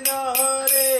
Hare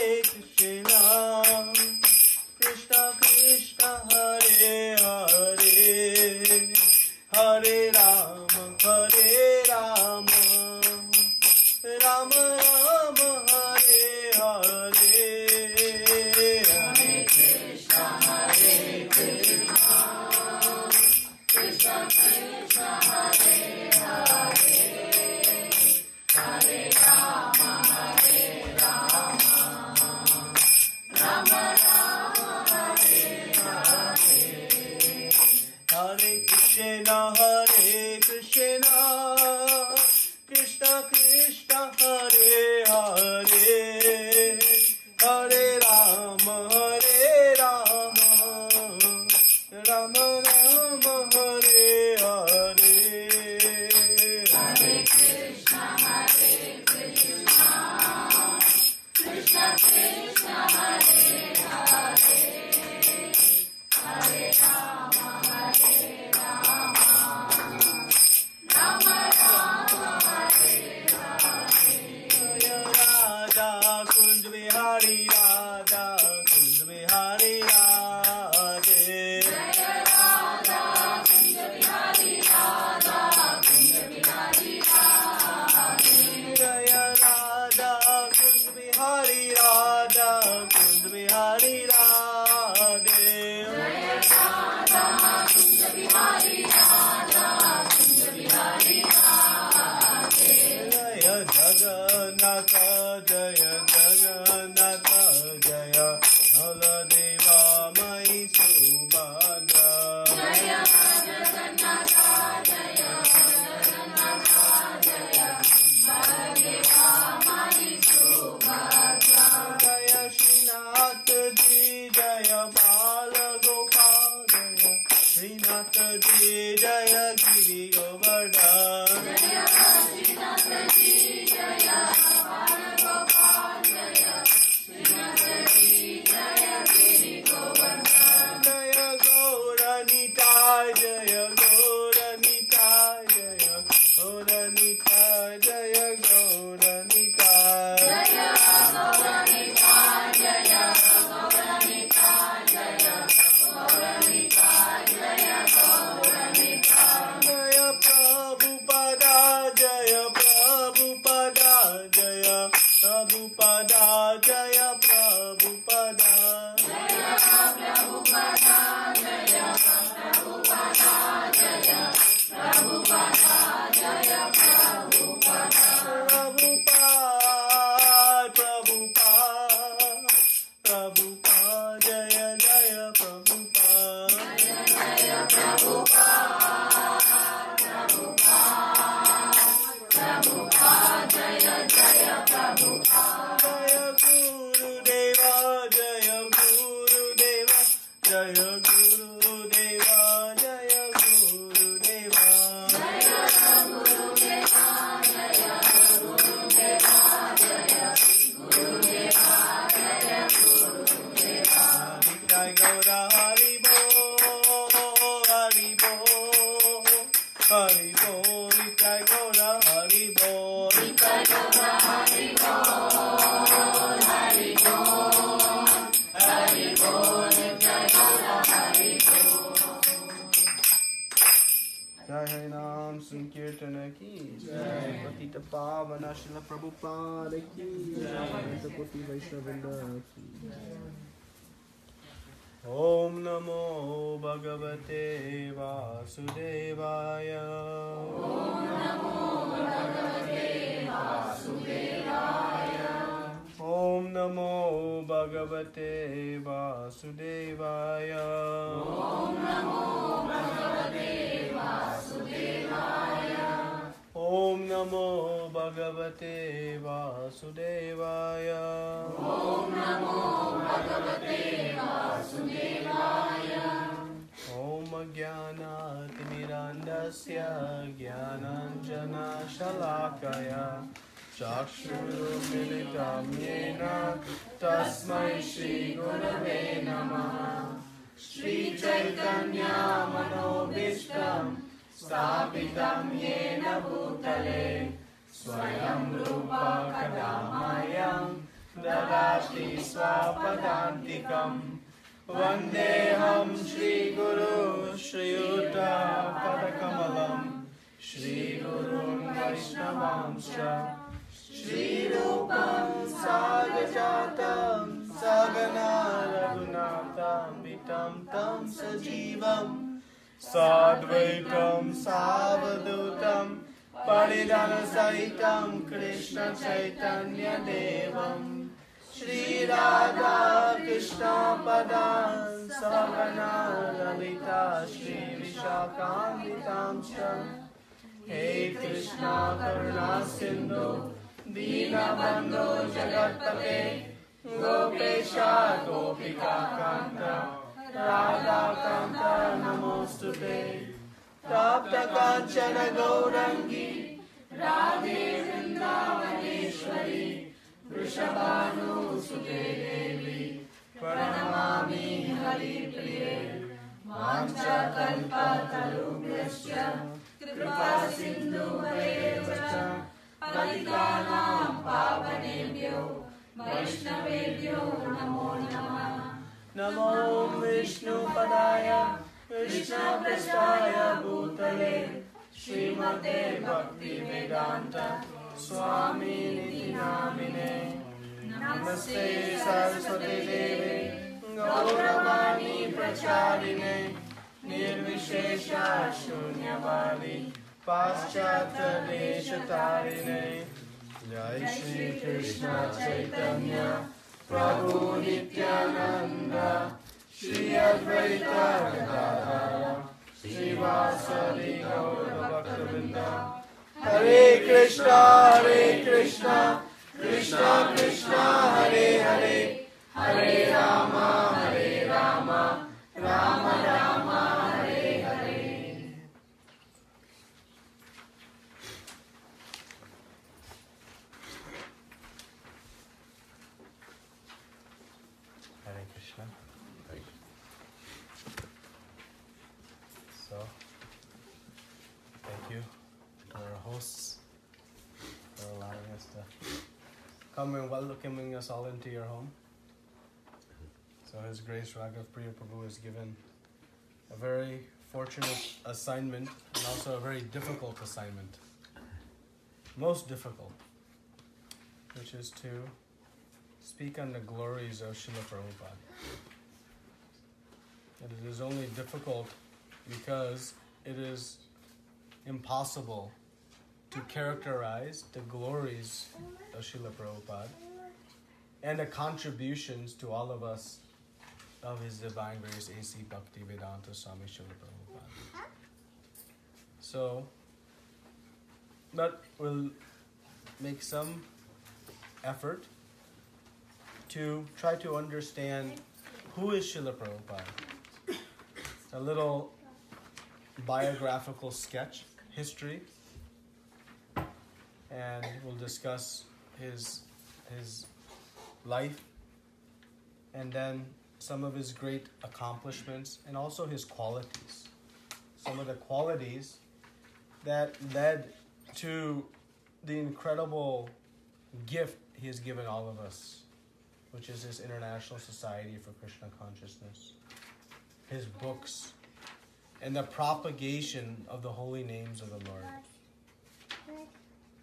जय जगन्नाथ जय बलदेवा मयि सुभद्रा जय जगन्नाथ जय जगन्नाथ जय बलदेवा मयि सुभद्रा जय श्रीनाथ जी जय बाल गोपाल जय श्रीनाथ जी जय गिरि गोवर्धन जय श्रीनाथ जी जय बाल गोपाल जय श्रीनाथ जी जय गिरि गोवर्धन जय गौरनिताय जय गौरनिताय जय गौरनिताय जय गौरनिताय जय गौरनिताय जय गौरनिताय जय गौरनिताय जय गौरनिताय जय प्रभुपदा जय प्रभुपदा जय प्रभुपदा जय प्रभुपदा जय प्रभुपदा जय प्रभुपदा जय प्रभुपदा जय प्रभुपदा प्रभुपाद प्रभुपाद जय जय प्रभुपाद जय प्रभुपाद प्रभुपाद जय जय प्रभुपाद जय गुरुदेवा जय गुरुदेवा जय गुरुदेवा जय गुरुदेवा जय गुरुदेवा जय गुरुदेवा जय गुरुदेवा जय गुरुदेवा जय गौरा हरि बोल हरि बोल हरि बोल जय गौरा हरि बोल जय गौरा हरि बोल हरि बोल हरि बोल जय गौरा हरि बोल जय हरि नाम संकीर्तन की जय पतित पावन श्रील प्रभुपाद की जय कोटि वैष्णववृंद की ओम नमो भगवते वासुदेवाय ओम नमो भगवते वासुदेवाय ओम नमो भगवते वासुदेवाय ओम नमो भगवते वासुदेवाय ओम नमो भगवते वासुदेवाय ओम नमो भगवते वासुदेवाय ओम ज्ञानातिमिरान्धस्य ज्ञानाञ्जनशलाकया चक्षुरुन्मिलितं येन तस्मै श्रीगुरवे नमः श्रीचैतन्यमनोभीष्टं स्थापितं येन भूतले स्वयं रूपा कदा मह्यं ददाति स्वपदान्तिकम् वन्देऽहं श्रीगुरु श्रीयुतपदकमलं श्रीगुरुं वैष्णवांश्च श्रीरूपं सागजातं सगना रघुनाथं वितं तं सजीवं साद्वैतं सावधूतं परिजनसहितं कृष्ण चैतन्यदेवं श्रीराधा कृष्ण पदान् सगना ललिता श्रीविशाखान्वितांश्च हे कृष्णा करुणा सिन्धु दीनबन्धो जगत्पते गोपेशा गोपिका कान्त राधा कान्त नमोऽस्तुते तप्त काञ्चन गौरङ्गी राधे वृन्दावनेश्वरी वृषभानुसुते देवी प्रणमामि हरिप्रिये वाञ्छाकल्पतरुभ्यश्च कृपा सिन्धुभ्येव च पतितानां पावनेभ्यो वैष्णवेभ्यो नमो नमः नमो विष्णुपदाय कृष्णपृष्ठाय भूतले श्रीमते भक्तिवेदान्त स्वामिनिति नामिने नमस्ते सरस्वती देवे गौरवाणी प्रचारिणे निर्विशेष शून्यवादी पाश्चात्य देशतारिणे Jai Shri Krishna Chaitanya Prabhu Nityananda Shri Advaita Gadadara Shri Vasadi Gaura Bhaktavinda Hare Krishna Krishna Krishna Hare Hare Hare Rama Rama Rama Hare Hare. Hare Krishna. So, thank you to our hosts for allowing us to come and welcoming us all into your home. So His Grace Raghav Priya Prabhu has given a very fortunate assignment and also a very difficult assignment. Most difficult, which is to speak on the glories of Srila Prabhupada. And it is only difficult because it is impossible to characterize the glories of Srila Prabhupada and the contributions to all of us of His Divine Grace A.C. Bhakti Vedanta Swami Srila Prabhupada. So, but we'll make some effort to try to understand who is Srila Prabhupada. A little biographical sketch, history, and we'll discuss his life and then some of his great accomplishments and also his qualities. Some of the qualities that led to the incredible gift he has given all of us, which is his International Society for Krishna Consciousness, his books, and the propagation of the holy names of the Lord.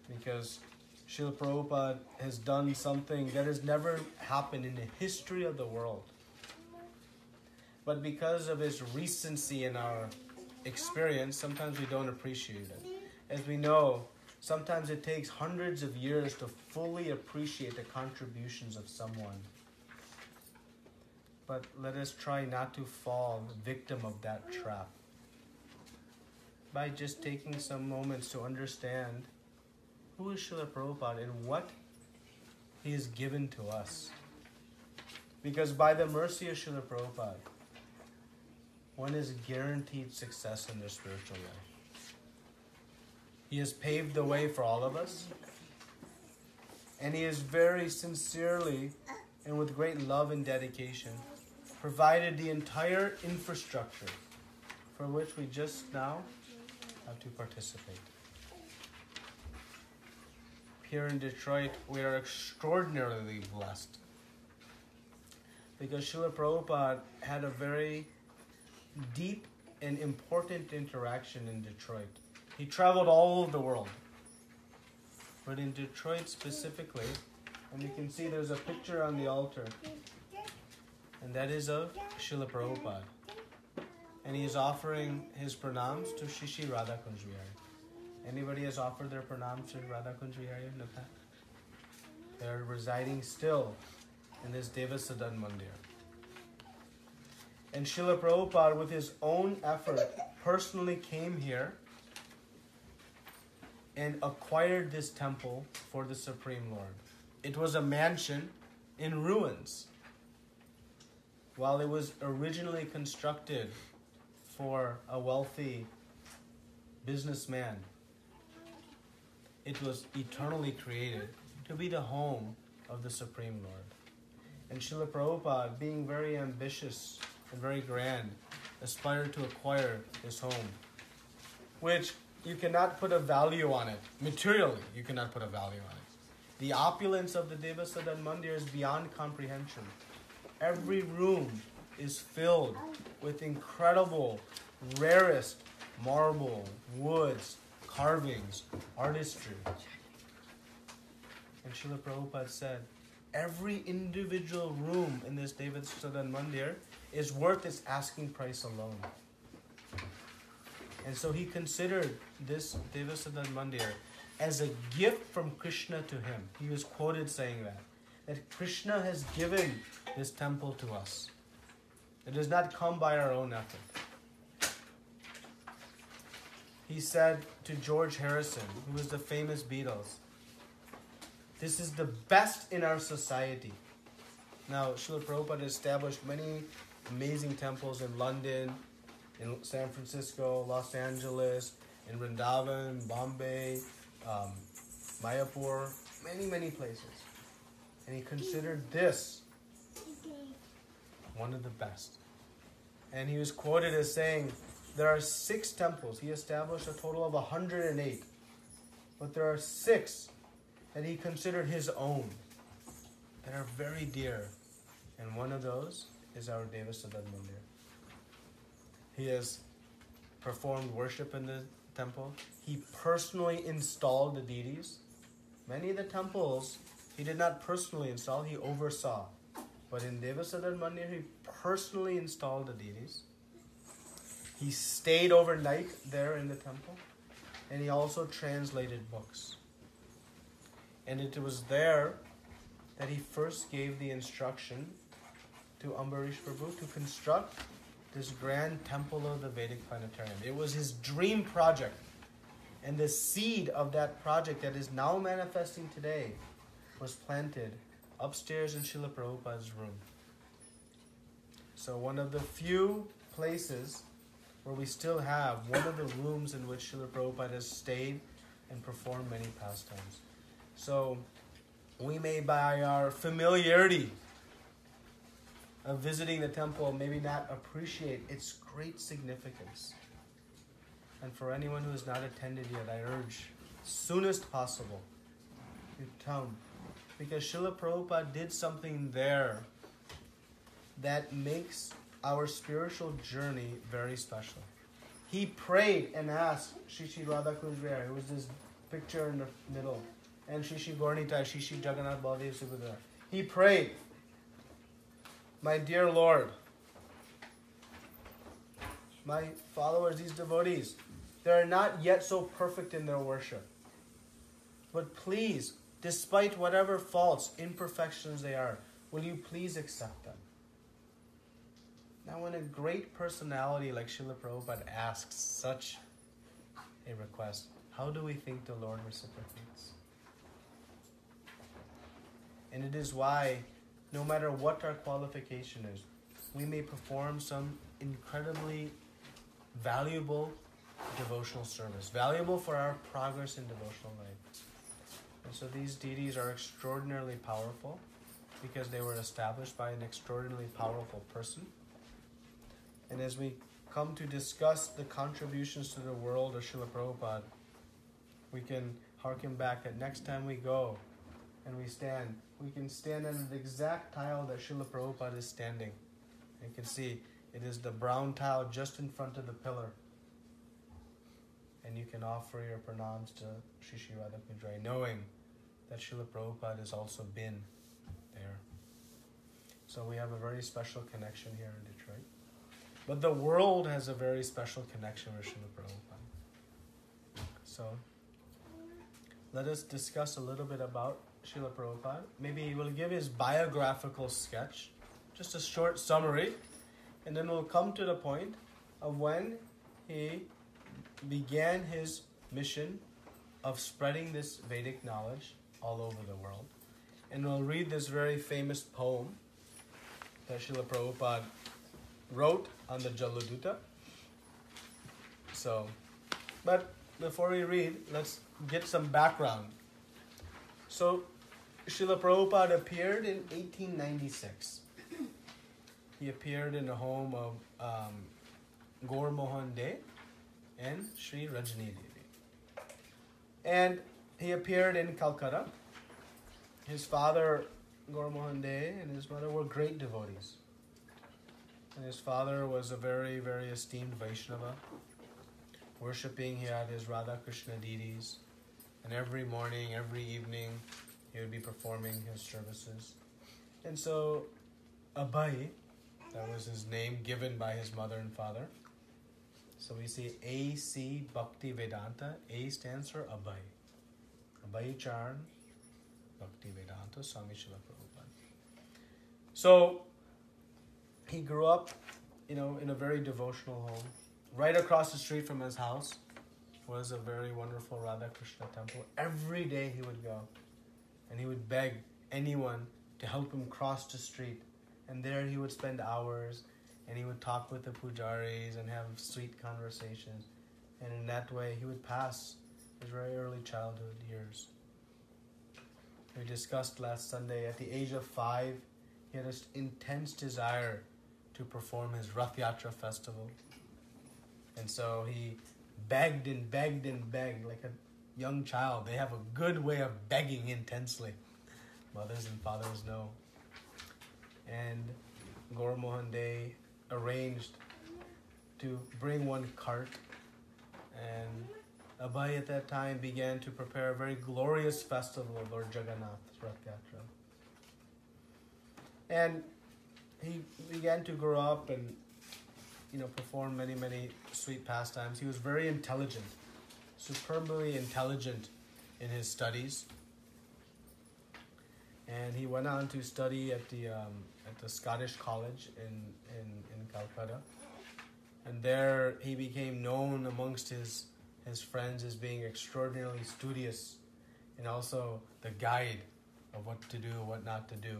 Because Srila Prabhupada has done something that has never happened in the history of the world. But because of his recency in our experience, sometimes we don't appreciate it. As we know, sometimes it takes hundreds of years to fully appreciate the contributions of someone. But let us try not to fall victim of that trap by just taking some moments to understand who is Srila Prabhupada and what he has given to us. Because by the mercy of Srila Prabhupada, one is guaranteed success in their spiritual life. He has paved the way for all of us, and he has very sincerely and with great love and dedication provided the entire infrastructure for which we just now have to participate. Here in Detroit, we are extraordinarily blessed because Srila Prabhupada had a very deep and important interaction in Detroit. He traveled all over the world. But in Detroit specifically, and you can see there's a picture on the altar, and that is of Srila Prabhupada. And he is offering his pranams to Shishi Radha Kunjvihari. Anybody has offered their pranams to Radha Kunjvihari in the past? They are residing still in this Devasadan Mandir. And Srila Prabhupada, with his own effort, personally came here and acquired this temple for the Supreme Lord. It was a mansion in ruins. While it was originally constructed for a wealthy businessman, it was eternally created to be the home of the Supreme Lord. And Srila Prabhupada, being very ambitious and very grand, aspired to acquire this home, which you cannot put a value on it. Materially, you cannot put a value on it. The opulence of the Devasadan Mandir is beyond comprehension. Every room is filled with incredible, rarest marble, woods, carvings, artistry. And Srila Prabhupada said, every individual room in this Devasadan Mandir is worth its asking price alone. And so he considered this Devasadan Mandir as a gift from Krishna to him. He was quoted saying that Krishna has given this temple to us. It does not come by our own effort. He said to George Harrison, who was the famous Beatles, "This is the best in our society." Now, Srila Prabhupada established many amazing temples in London, in San Francisco, Los Angeles, in Vrindavan, Bombay, Mayapur, many places. And he considered this one of the best. And he was quoted as saying, there are 6 temples. He established a total of 108. But there are 6 that he considered his own, that are very dear. And one of those is our Devasadhan Mandir. He has performed worship in the temple. He personally installed the deities. Many of the temples he did not personally install, he oversaw. But in Devasadhan Mandir, he personally installed the deities. He stayed overnight there in the temple. And he also translated books. And it was there that he first gave the instruction to Ambarish Prabhu to construct this grand temple of the Vedic planetarium. It was his dream project. And the seed of that project that is now manifesting today was planted upstairs in Srila Prabhupada's room. So one of the few places where we still have one of the rooms in which Srila Prabhupada has stayed and performed many pastimes. So we may, by our familiarity of visiting the temple, maybe not appreciate its great significance. And for anyone who has not attended yet, I urge, soonest possible, you come. Because Srila Prabhupada did something there that makes our spiritual journey very special. He prayed and asked Shri Radha Kundra, who was this picture in the middle, and Shri Gaurnitai, Shri Jagannath Baladev Subhadra. He prayed, "My dear Lord, my followers, these devotees, they are not yet so perfect in their worship. But please, despite whatever faults, imperfections they are, will you please accept them?" Now, when a great personality like Srila Prabhupada asks such a request, how do we think the Lord reciprocates? And it is why, no matter what our qualification is, we may perform some incredibly valuable devotional service, valuable for our progress in devotional life. And so these deities are extraordinarily powerful because they were established by an extraordinarily powerful person. And as we come to discuss the contributions to the world of Srila Prabhupada, we can harken back that next time we go and we stand, we can stand under the exact tile that Srila Prabhupada is standing. And you can see it is the brown tile just in front of the pillar. And you can offer your pranams to Shri Shri Radha Kundra, knowing that Srila Prabhupada has also been there. So we have a very special connection here in Detroit. But the world has a very special connection with Srila Prabhupada. So let us discuss a little bit about Srila Prabhupada. Maybe we'll give his biographical sketch, just a short summary, and then we'll come to the point of when he began his mission of spreading this Vedic knowledge all over the world. And we'll read this very famous poem that Srila Prabhupada wrote on the Jaladuta. But before we read, let's get some background. So, Srila Prabhupada appeared in 1896. He appeared in the home of Gaur Mohan De and Sri Rajni Devi. And he appeared in Calcutta. His father, Gaur Mohan De, and his mother were great devotees. And his father was a very, very esteemed Vaishnava. Worshipping, he had his Radha Krishna deities. And every morning, every evening, he would be performing his services. And so, Abhay, that was his name given by his mother and father. So we see A.C. Bhakti Vedanta. A stands for Abhay. Abhayacharn Bhakti Vedanta Swami Srila Prabhupada. So he grew up, in a very devotional home. Right across the street from his house was a very wonderful Radha Krishna temple. Every day he would go and he would beg anyone to help him cross the street. And there he would spend hours and he would talk with the pujaris and have sweet conversations. And in that way he would pass his very early childhood years. We discussed last Sunday, at the age of 5, he had an intense desire to perform his Rath Yatra festival. And so he begged and begged and begged like a young child. They have a good way of begging intensely. Mothers and fathers know. And Gaur Mohan Dey arranged to bring one cart, and Abhay at that time began to prepare a very glorious festival of Lord Jagannath's Rath Yatra. And he began to grow up and perform many, many sweet pastimes. He was very intelligent, superbly intelligent in his studies. And he went on to study at the Scottish College in Calcutta. And there he became known amongst his friends as being extraordinarily studious and also the guide of what to do, what not to do.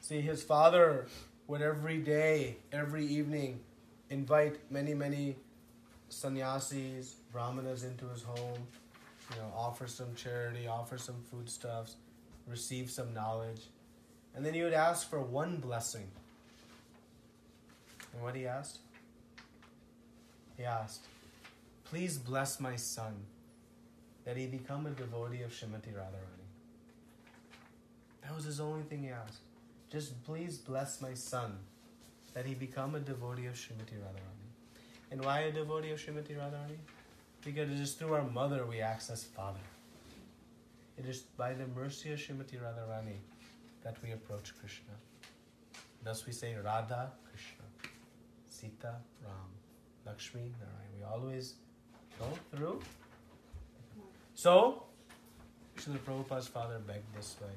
See, his father would every day, every evening, invite many, many sannyasis, brahmanas into his home, offer some charity, offer some foodstuffs, receive some knowledge. And then he would ask for one blessing. And what he asked? He asked, please bless my son, that he become a devotee of Srimati Radharani. That was his only thing he asked. Just please bless my son, that he become a devotee of Srimati Radharani. And why a devotee of Srimati Radharani? Because it is through our mother we access Father. It is by the mercy of Srimati Radharani that we approach Krishna. Thus we say Radha Krishna, Sita Ram, Lakshmi Narayan. We always go through. So, Srila Prabhupada's father begged this way.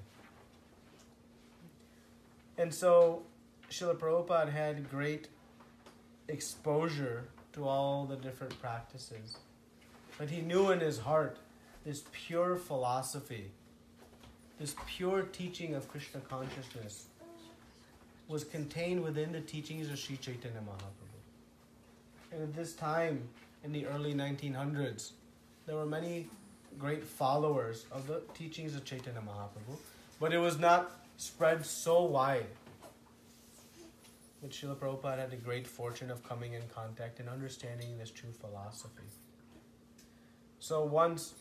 And so, Srila Prabhupada had great exposure to all the different practices. But he knew in his heart this pure philosophy, this pure teaching of Krishna consciousness was contained within the teachings of Sri Chaitanya Mahaprabhu. And at this time, in the early 1900s, there were many great followers of the teachings of Chaitanya Mahaprabhu, but it was not spread so wide. But Srila Prabhupada had the great fortune of coming in contact and understanding this true philosophy. So once,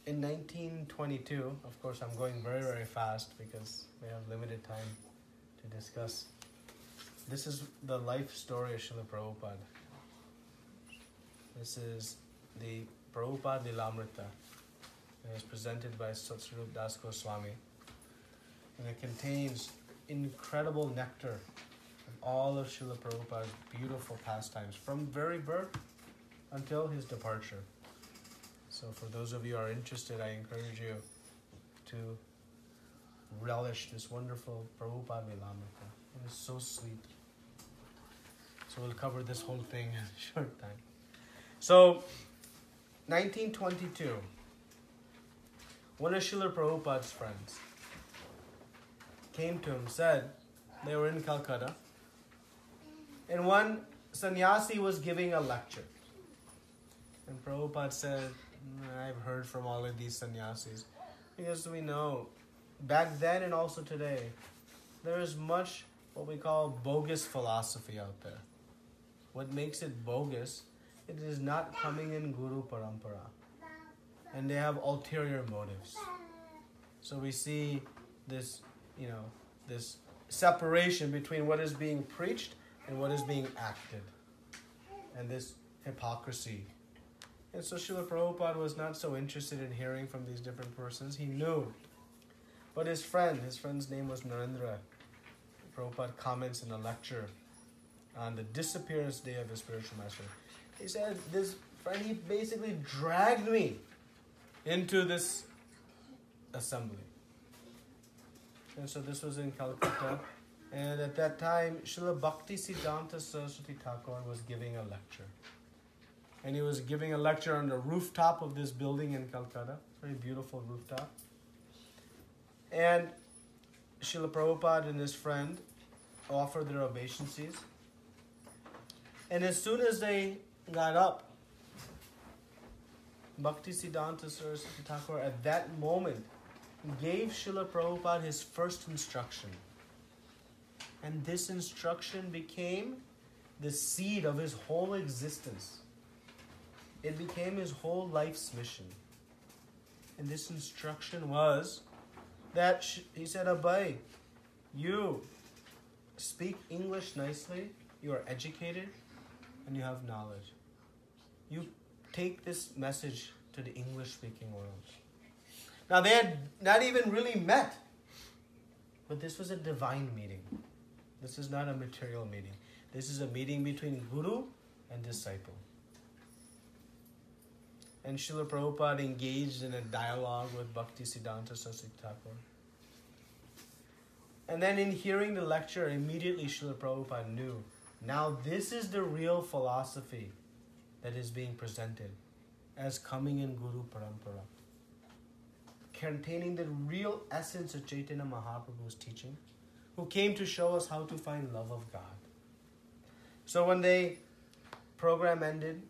in 1922, of course I'm going very, very fast because we have limited time to discuss. This is the life story of Srila Prabhupada. This is the Prabhupada Lilamrita. It is presented by Satsvarup Das Goswami. And it contains incredible nectar of all of Srila Prabhupada's beautiful pastimes from very birth until his departure. So for those of you who are interested, I encourage you to relish this wonderful Prabhupada Lilamrita. It is so sweet. So we'll cover this whole thing in a short time. So, 1922, one of Srila Prabhupada's friends came to him, said they were in Calcutta, and one sannyasi was giving a lecture. And Prabhupada said, I've heard from all of these sannyasis. Because we know, back then and also today, there is much what we call bogus philosophy out there. What makes it bogus, it is not coming in Guru Parampara. And they have ulterior motives. So we see this, this separation between what is being preached and what is being acted. And this hypocrisy. And so Srila Prabhupada was not so interested in hearing from these different persons. He knew. But his friend's name was Narendra. Prabhupada comments in a lecture on the disappearance day of his spiritual master. He said, this friend, he basically dragged me into this assembly. And so this was in Calcutta. And at that time, Srila Bhakti Siddhanta Saraswati Thakur was giving a lecture. And he was giving a lecture on the rooftop of this building in Calcutta. Very beautiful rooftop. And Srila Prabhupada and his friend offered their obeisances. And as soon as they got up, Bhakti Siddhanta Saraswati Thakur at that moment gave Srila Prabhupada his first instruction. And this instruction became the seed of his whole existence. It became his whole life's mission. And this instruction was that he said, Abhay, you speak English nicely, you are educated, and you have knowledge. You take this message to the English-speaking world. Now, they had not even really met, but this was a divine meeting. This is not a material meeting. This is a meeting between Guru and disciple. And Srila Prabhupada engaged in a dialogue with Bhakti Siddhanta Saraswati Thakur. And then in hearing the lecture, immediately Srila Prabhupada knew, now this is the real philosophy that is being presented as coming in Guru Parampara, containing the real essence of Chaitanya Mahaprabhu's teaching, who came to show us how to find love of God. So when the program ended,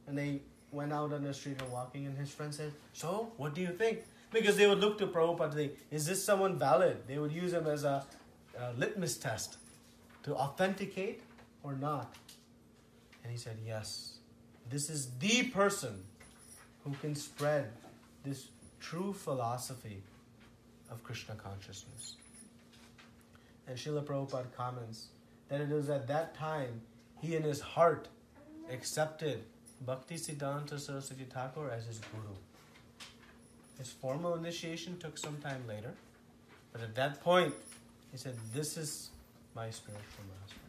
and they went out on the street and walking, and his friend said, so, what do you think? Because they would look to Prabhupada and think, is this someone valid? They would use him as a litmus test to authenticate or not. And he said, yes, this is the person who can spread this true philosophy of Krishna consciousness. And Srila Prabhupada comments that it was at that time he in his heart accepted Bhakti Siddhanta Saraswati Thakur as his guru. His formal initiation took some time later, but at that point he said, this is my spiritual master.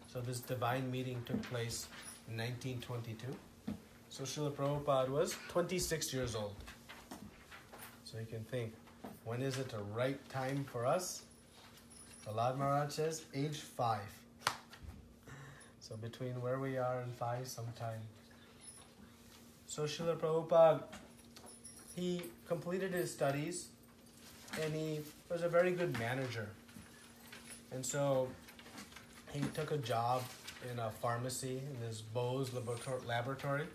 So this divine meeting took place in 1922. So Srila Prabhupada was 26 years old. So you can think, when is it the right time for us? Prahlad Maharaj says, age 5. So between where we are and 5 sometime. So Srila Prabhupada, he completed his studies and he was a very good manager. And so he took a job in a pharmacy in this Bose laboratory.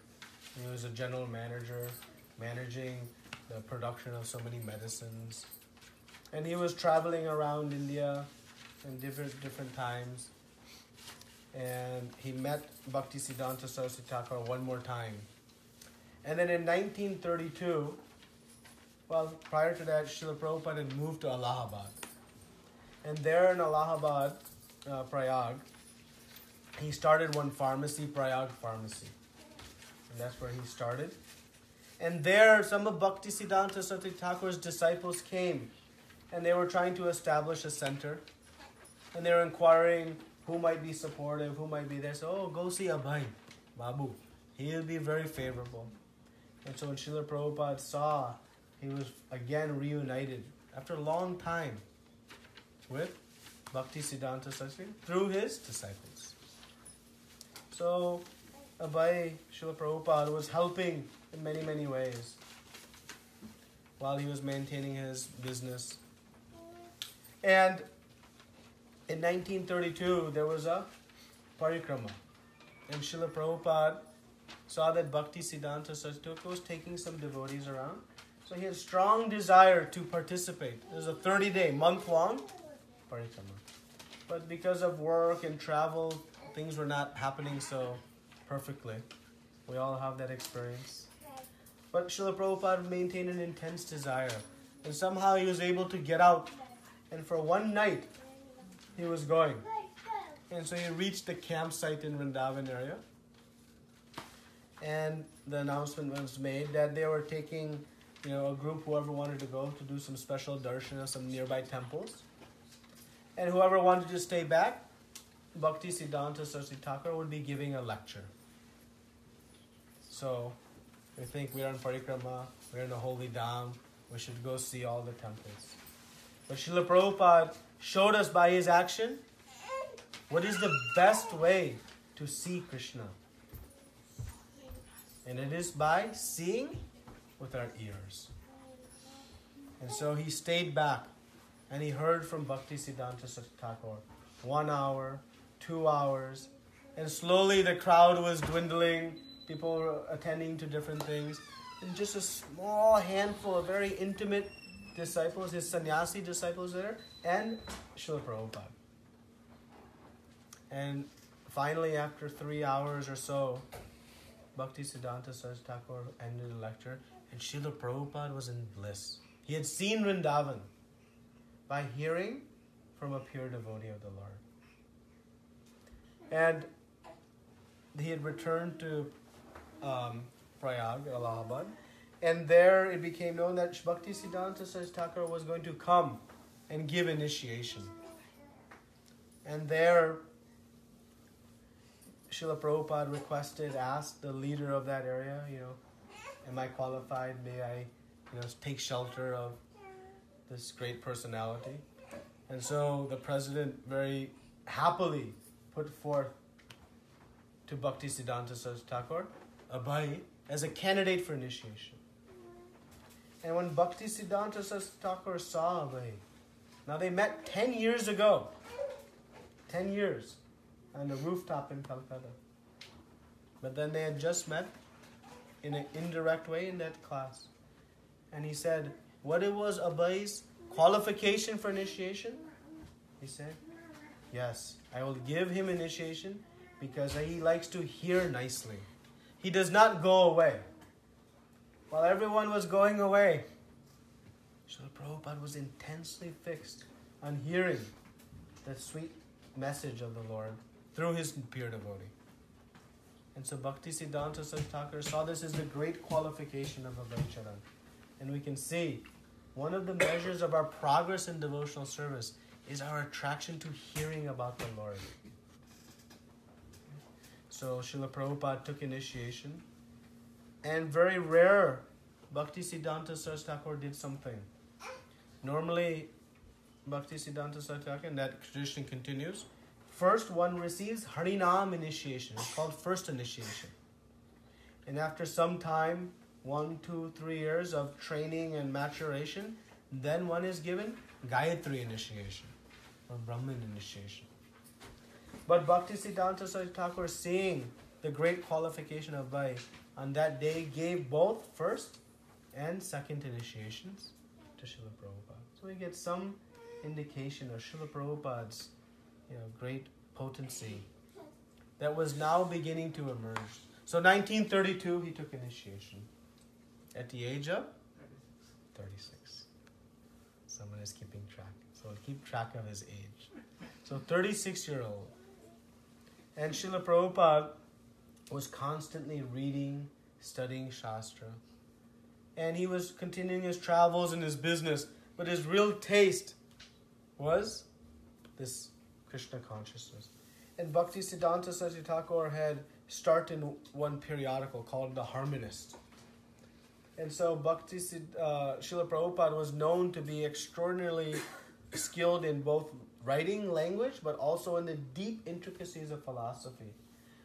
He was a general manager, managing the production of so many medicines. And he was traveling around India in different times. And he met Bhakti Siddhanta Saraswati Thakur one more time. And then in 1932, well, prior to that, Srila Prabhupada had moved to Allahabad. And there in Allahabad, Prayag, he started one pharmacy, Prayag Pharmacy. And that's where he started. And there, some of Bhakti Siddhanta Saraswati Thakur's disciples came. And they were trying to establish a center. And they were inquiring who might be supportive, who might be there. So, go see Abhay, Babu. He'll be very favorable. And so when Srila Prabhupada saw, he was again reunited after a long time with Bhakti Siddhanta Saraswati through his disciples. So Abhay, Srila Prabhupada was helping in many, many ways while he was maintaining his business. And in 1932, there was a parikrama. And Srila Prabhupada saw that Bhakti Siddhanta Saraswati Thakur was taking some devotees around. So he had strong desire to participate. It was a 30-day, month-long parikrama. But because of work and travel, things were not happening so perfectly. We all have that experience. But Srila Prabhupada maintained an intense desire. And somehow he was able to get out. And for one night, he was going. And so he reached the campsite in Vrindavan area. And the announcement was made that they were taking, a group, whoever wanted to go, to do some special darshan of some nearby temples. And whoever wanted to stay back, Bhakti Siddhanta Saraswati Thakur would be giving a lecture. So We think we are in parikrama, we're in the holy dham, we should go see all the temples. But Srila Prabhupada showed us by his action what is the best way to see Krishna. And it is by seeing with our ears. And so he stayed back and he heard from Bhaktisiddhanta Thakur 1 hour, 2 hours, and slowly the crowd was dwindling. People were attending to different things. And just a small handful of very intimate disciples, his sannyasi disciples there, and Srila Prabhupada. And finally, after 3 hours or so, Bhaktisiddhanta Saraswati Thakur ended the lecture, and Srila Prabhupada was in bliss. He had seen Vrindavan by hearing from a pure devotee of the Lord. And he had returned to Prayag, Allahabad, and there it became known that Bhaktisiddhanta Saraswati Thakur was going to come and give initiation. And there, Srila Prabhupada asked the leader of that area, am I qualified? May I, take shelter of this great personality? And so the president very happily put forth to Bhaktisiddhanta Saraswati Thakur, Abhay, as a candidate for initiation. And when Bhaktisiddhanta Saraswati Thakur saw Abhay, now they met 10 years ago, 10 years, on the rooftop in Calcutta. But then they had just met in an indirect way in that class. And he said, what it was Abhay's qualification for initiation? He said, yes, I will give him initiation because he likes to hear nicely. He does not go away. While everyone was going away, Srila Prabhupada was intensely fixed on hearing the sweet message of the Lord through his pure devotee. And so Bhaktisiddhanta Saraswati Thakur saw this as the great qualification of Abhaycharan. And we can see one of the measures of our progress in devotional service is our attraction to hearing about the Lord. So Srila Prabhupada took initiation, and very rare, Bhaktisiddhanta Saraswati Thakur did something. Normally, Bhaktisiddhanta Saraswati Thakur, and that tradition continues, first one receives Harinam initiation. It's called first initiation. And after some time, 1, 2, 3 years of training and maturation, then one is given Gayatri initiation or Brahman initiation. But Bhaktisiddhanta Saraswati Thakur, seeing the great qualification of Abhay, on that day gave both first and second initiations to Srila Prabhupada. So we get some indication of Srila Prabhupada's great potency that was now beginning to emerge. So 1932, he took initiation at the age of 36. Someone is keeping track. So I'll keep track of his age. So 36-year-old. And Srila Prabhupada was constantly reading, studying Shastra. And he was continuing his travels and his business. But his real taste was this Krishna consciousness. And Bhaktisiddhanta Saraswati Thakur had started one periodical called The Harmonist. And so Srila Prabhupada was known to be extraordinarily skilled in both writing language, but also in the deep intricacies of philosophy.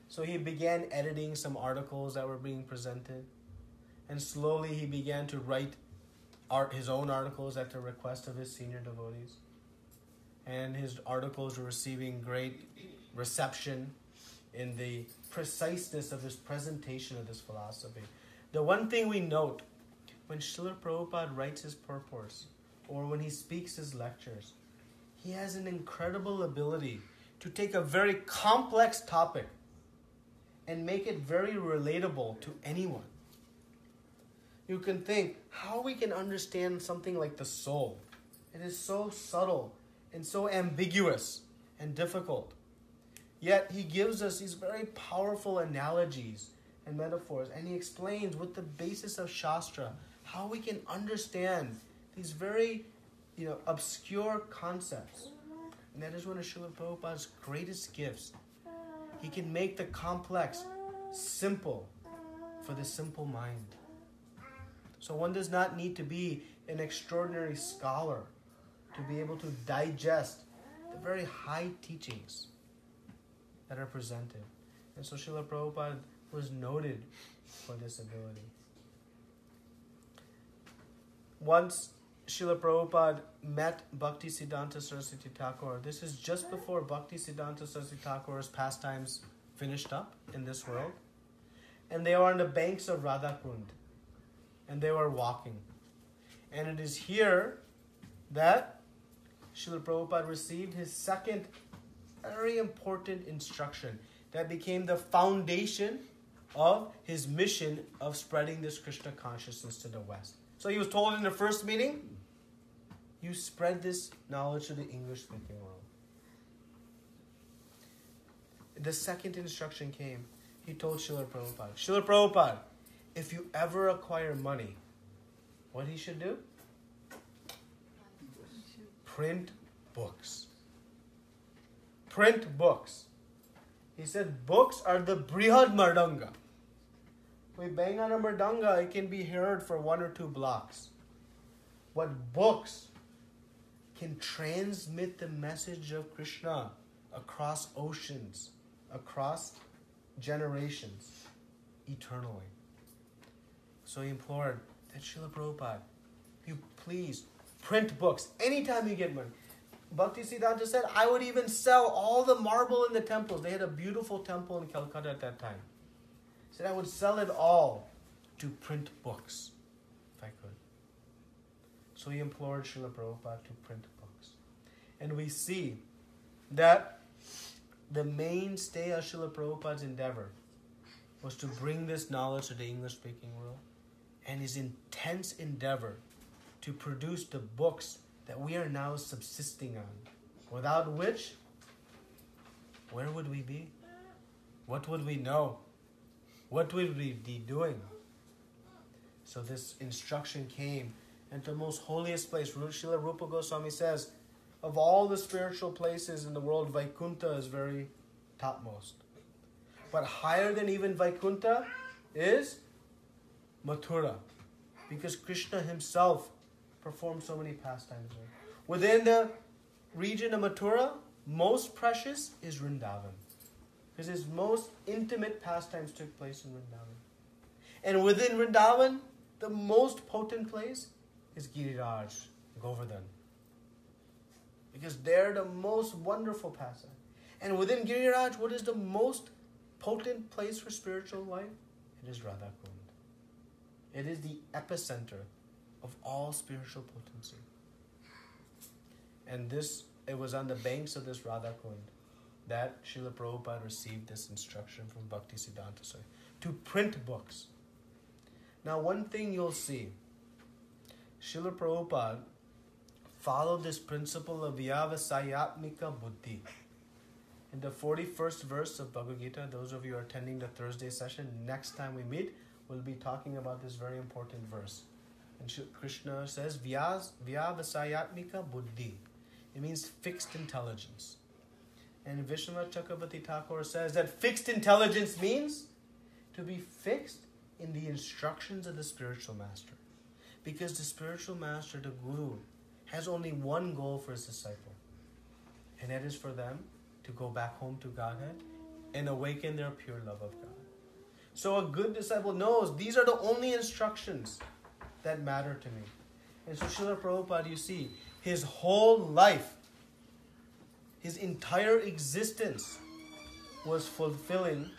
So he began editing some articles that were being presented. And slowly he began to write his own articles at the request of his senior devotees. And his articles were receiving great reception in the preciseness of his presentation of this philosophy. The one thing we note, when Srila Prabhupada writes his purports, or when he speaks his lectures, he has an incredible ability to take a very complex topic and make it very relatable to anyone. You can think how we can understand something like the soul. It is so subtle and so ambiguous and difficult. Yet he gives us these very powerful analogies and metaphors, and he explains with the basis of Shastra how we can understand these very obscure concepts. And that is one of Srila Prabhupada's greatest gifts. He can make the complex simple for the simple mind. So one does not need to be an extraordinary scholar to be able to digest the very high teachings that are presented. And so Srila Prabhupada was noted for this ability. Once Srila Prabhupada met Bhakti Siddhanta Saraswati Thakur. This is just before Bhakti Siddhanta Saraswati Thakur's pastimes finished up in this world. And they were on the banks of Radhakund. And they were walking. And it is here that Srila Prabhupada received his second very important instruction that became the foundation of his mission of spreading this Krishna consciousness to the West. So he was told in the first meeting, you spread this knowledge to the English-speaking world. The second instruction came. He told Srila Prabhupada, Srila Prabhupada, if you ever acquire money, what he should do? Print books. Print books. He said books are the Brihad Mardanga. We bang on a mardanga, it can be heard for 1 or 2 blocks. But books can transmit the message of Krishna across oceans, across generations, eternally. So he implored that Srila Prabhupada, you please print books anytime you get money. Bhakti Siddhanta said, I would even sell all the marble in the temples. They had a beautiful temple in Calcutta at that time. He said, I would sell it all to print books, if I could. So he implored Srila Prabhupada to print books. And we see that the mainstay of Srila Prabhupada's endeavor was to bring this knowledge to the English-speaking world, and his intense endeavor to produce the books that we are now subsisting on, without which, where would we be? What would we know? What would we be doing? So this instruction came, and the most holiest place, Srila Rupa Goswami says, of all the spiritual places in the world, Vaikuntha is very topmost. But higher than even Vaikuntha is Mathura, because Krishna himself performed so many pastimes there. Within the region of Mathura, most precious is Vrindavan, because his most intimate pastimes took place in Vrindavan. And within Vrindavan, the most potent place is Giriraj, Govardhan, because they're the most wonderful pastime. And within Giriraj, what is the most potent place for spiritual life? It is Radhakund. It is the epicenter of all spiritual potency. And it was on the banks of this Radhakund that Srila Prabhupada received this instruction from Bhakti Siddhanta Swami to print books. Now, one thing you'll see, Srila Prabhupada followed this principle of vyavasayatmika buddhi. In the 41st verse of Bhagavad Gita, those of you who are attending the Thursday session, next time we meet, we'll be talking about this very important verse. And Krishna says, vyavasayatmika buddhi. It means fixed intelligence. And Vishwanath Chakravarti Thakur says that fixed intelligence means to be fixed in the instructions of the spiritual master. Because the spiritual master, the guru, has only one goal for his disciple. And that is for them to go back home to Godhead and awaken their pure love of God. So a good disciple knows these are the only instructions that matter to me. And so Srila Prabhupada, you see, his whole life, his entire existence was fulfilling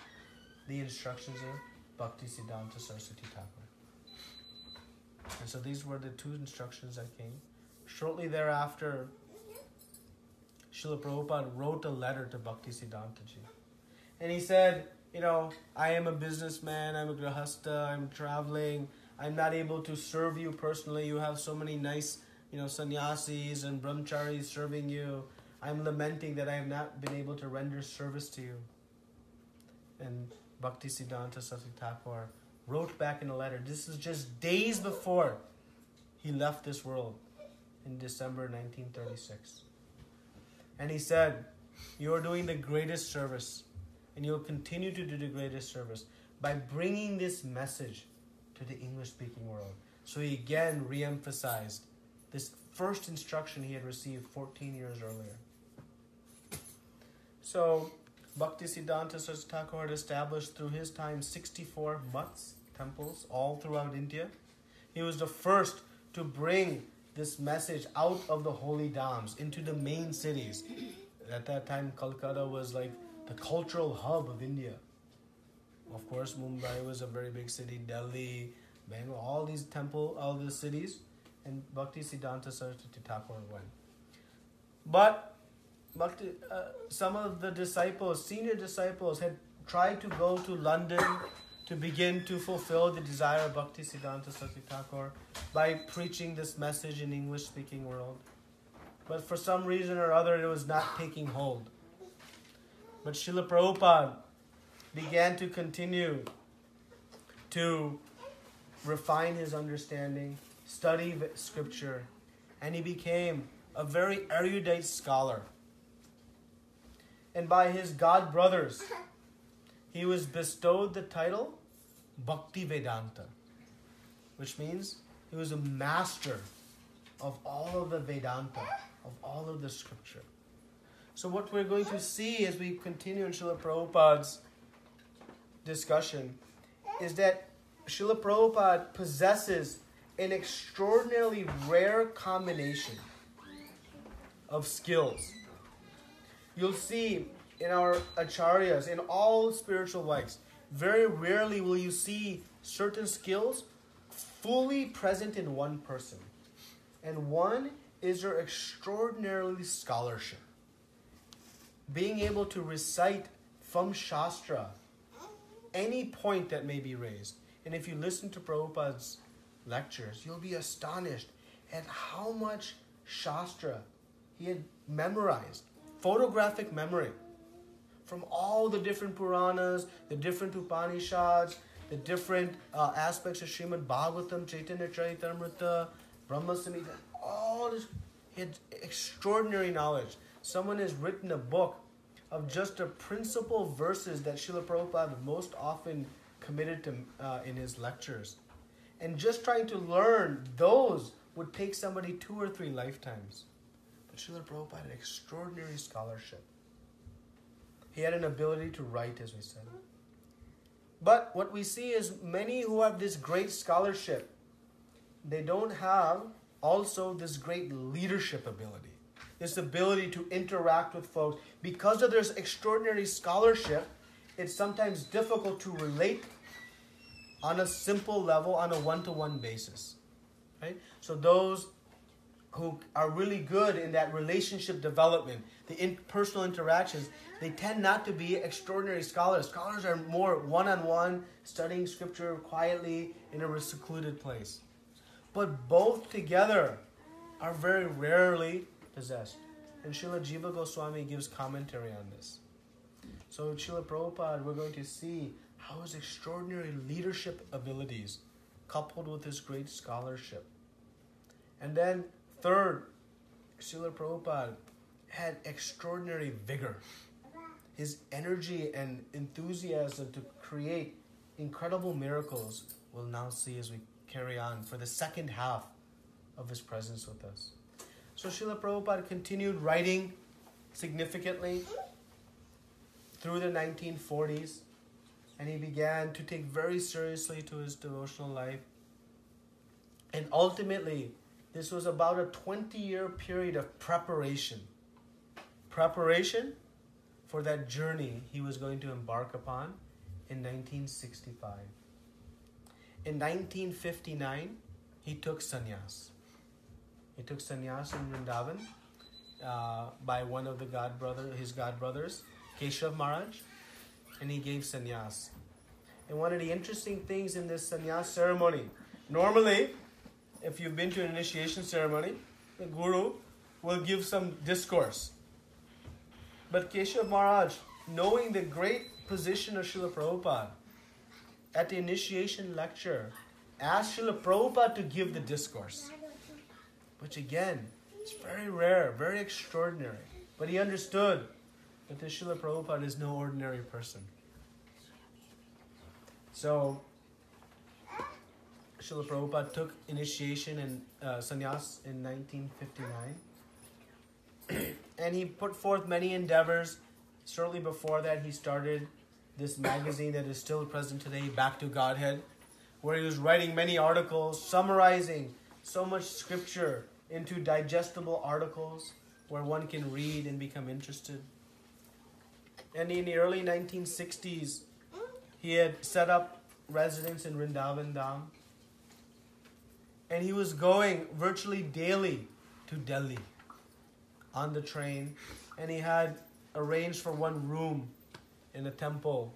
the instructions of Bhakti Siddhanta Saraswati Thakur. And so these were the 2 instructions that came. Shortly thereafter, Srila Prabhupada wrote a letter to Bhakti Siddhantaji. And he said, I am a businessman, I'm a grahasta, I'm traveling, I'm not able to serve you personally. You have so many nice, sannyasis and brahmacharis serving you. I'm lamenting that I have not been able to render service to you. And Bhakti Siddhanta Saraswati Thakur wrote back in a letter. This is just days before he left this world in December 1936. And he said, you're doing the greatest service, and you'll continue to do the greatest service. by bringing this message to the English-speaking world. So he again re-emphasized this first instruction he had received 14 years earlier. So Bhaktisiddhanta Saraswati Thakur had established through his time 64 mutts, temples, all throughout India. He was the first to bring this message out of the holy dhams into the main cities. At that time, Calcutta was like the cultural hub of India. Of course, Mumbai was a very big city, Delhi, Bangalore, all these all the cities, and Bhaktisiddhanta Saraswati Thakur went. But some of the disciples, senior disciples, had tried to go to London to begin to fulfill the desire of Bhaktisiddhanta Saraswati Thakur by preaching this message in English-speaking world. But for some reason or other, it was not taking hold. But Srila Prabhupada began to continue to refine his understanding, study scripture, and he became a very erudite scholar. And by his god brothers, he was bestowed the title Bhakti Vedanta, which means he was a master of all of the Vedanta, of all of the scripture. So what we're going to see as we continue in Srila Prabhupada's discussion is that Srila Prabhupada possesses an extraordinarily rare combination of skills. You'll see in our acharyas, in all spiritual lives, very rarely will you see certain skills fully present in one person. And one is their extraordinarily scholarship. Being able to recite from Shastra any point that may be raised. And if you listen to Prabhupada's lectures, you'll be astonished at how much Shastra he had memorized. Photographic memory. From all the different Puranas, the different Upanishads, the different aspects of Srimad Bhagavatam, Chaitanya Charitamrita, Brahma Samhita, all this, he had extraordinary knowledge. Someone has written a book of just the principal verses that Srila Prabhupada most often committed to in his lectures. And just trying to learn those would take somebody 2 or 3 lifetimes. But Srila Prabhupada had extraordinary scholarship. He had an ability to write, as we said. But what we see is many who have this great scholarship, they don't have also this great leadership ability. This ability to interact with folks. Because of their extraordinary scholarship, it's sometimes difficult to relate on a simple level, on a one-to-one basis. Right? So those who are really good in that relationship development, the personal interactions, they tend not to be extraordinary scholars. Scholars are more one-on-one, studying scripture quietly in a secluded place. But both together are very rarely possessed. And Srila Jiva Goswami gives commentary on this. So Srila Prabhupada, we're going to see how his extraordinary leadership abilities coupled with his great scholarship. And then third, Srila Prabhupada had extraordinary vigor. His energy and enthusiasm to create incredible miracles we'll now see as we carry on for the second half of his presence with us. So Srila Prabhupada continued writing significantly through the 1940s, and he began to take very seriously to his devotional life. And ultimately, this was about a 20-year period of preparation. Preparation for that journey he was going to embark upon in 1965. In 1959, he took sannyas. He took sannyas in Vrindavan by one of his god brothers, Keshav Maharaj, and he gave sannyas. And one of the interesting things in this sannyas ceremony, normally, if you've been to an initiation ceremony, the guru will give some discourse. But Keshav Maharaj, knowing the great position of Srila Prabhupada, at the initiation lecture, asked Srila Prabhupada to give the discourse. Which again, it's very rare, very extraordinary. But he understood that the Srila Prabhupada is no ordinary person. So, Srila Prabhupada took initiation and sannyas in 1959. And he put forth many endeavors. Shortly before that, he started this magazine that is still present today, Back to Godhead, where he was writing many articles, summarizing so much scripture into digestible articles where one can read and become interested. And in the early 1960s, he had set up residence in Vrindavan Dham. And he was going virtually daily to Delhi on the train. And he had arranged for one room in a temple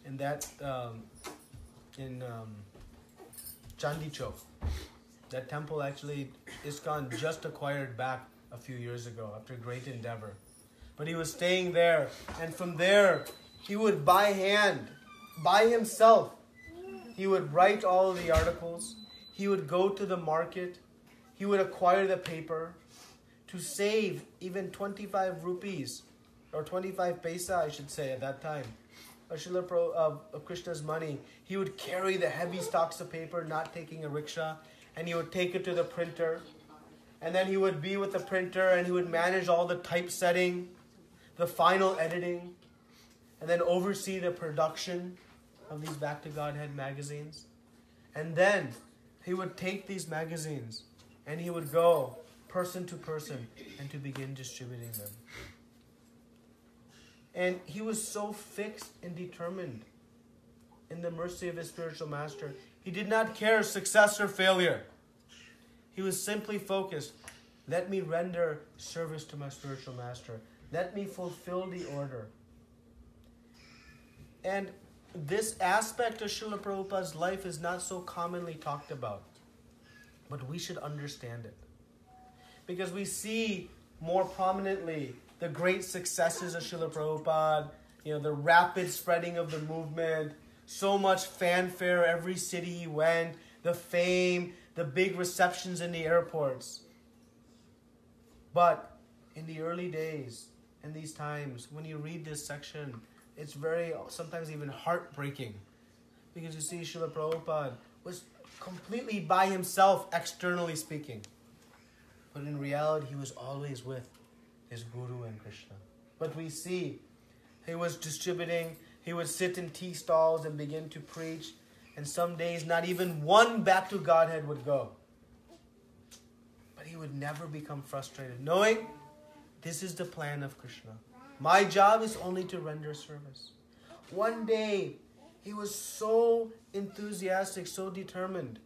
in Chandi Chowk. That temple actually, ISKCON just acquired back a few years ago after great endeavor. But he was staying there, and from there, he would by hand, by himself, he would write all of the articles. He would go to the market. He would acquire the paper to save even 25 rupees, or 25 paisa, I should say, at that time, of Krishna's money. He would carry the heavy stocks of paper, not taking a rickshaw, and he would take it to the printer. And then he would be with the printer, and he would manage all the typesetting, the final editing, and then oversee the production of these Back to Godhead magazines. And then he would take these magazines and he would go person to person and to begin distributing them. And he was so fixed and determined in the mercy of his spiritual master. He did not care success or failure. He was simply focused. Let me render service to my spiritual master. Let me fulfill the order. And this aspect of Srila Prabhupada's life is not so commonly talked about. But we should understand it. Because we see more prominently the great successes of Srila Prabhupada, the rapid spreading of the movement, so much fanfare every city he went, the fame, the big receptions in the airports. But in the early days, in these times, when you read this section, it's very, sometimes even heartbreaking. Because you see Srila Prabhupada was completely by himself, externally speaking. But in reality, he was always with his Guru and Krishna. But we see he was distributing, he would sit in tea stalls and begin to preach. And some days, not even one Back to Godhead would go. But he would never become frustrated, knowing this is the plan of Krishna. My job is only to render service. One day, he was so enthusiastic, so determined,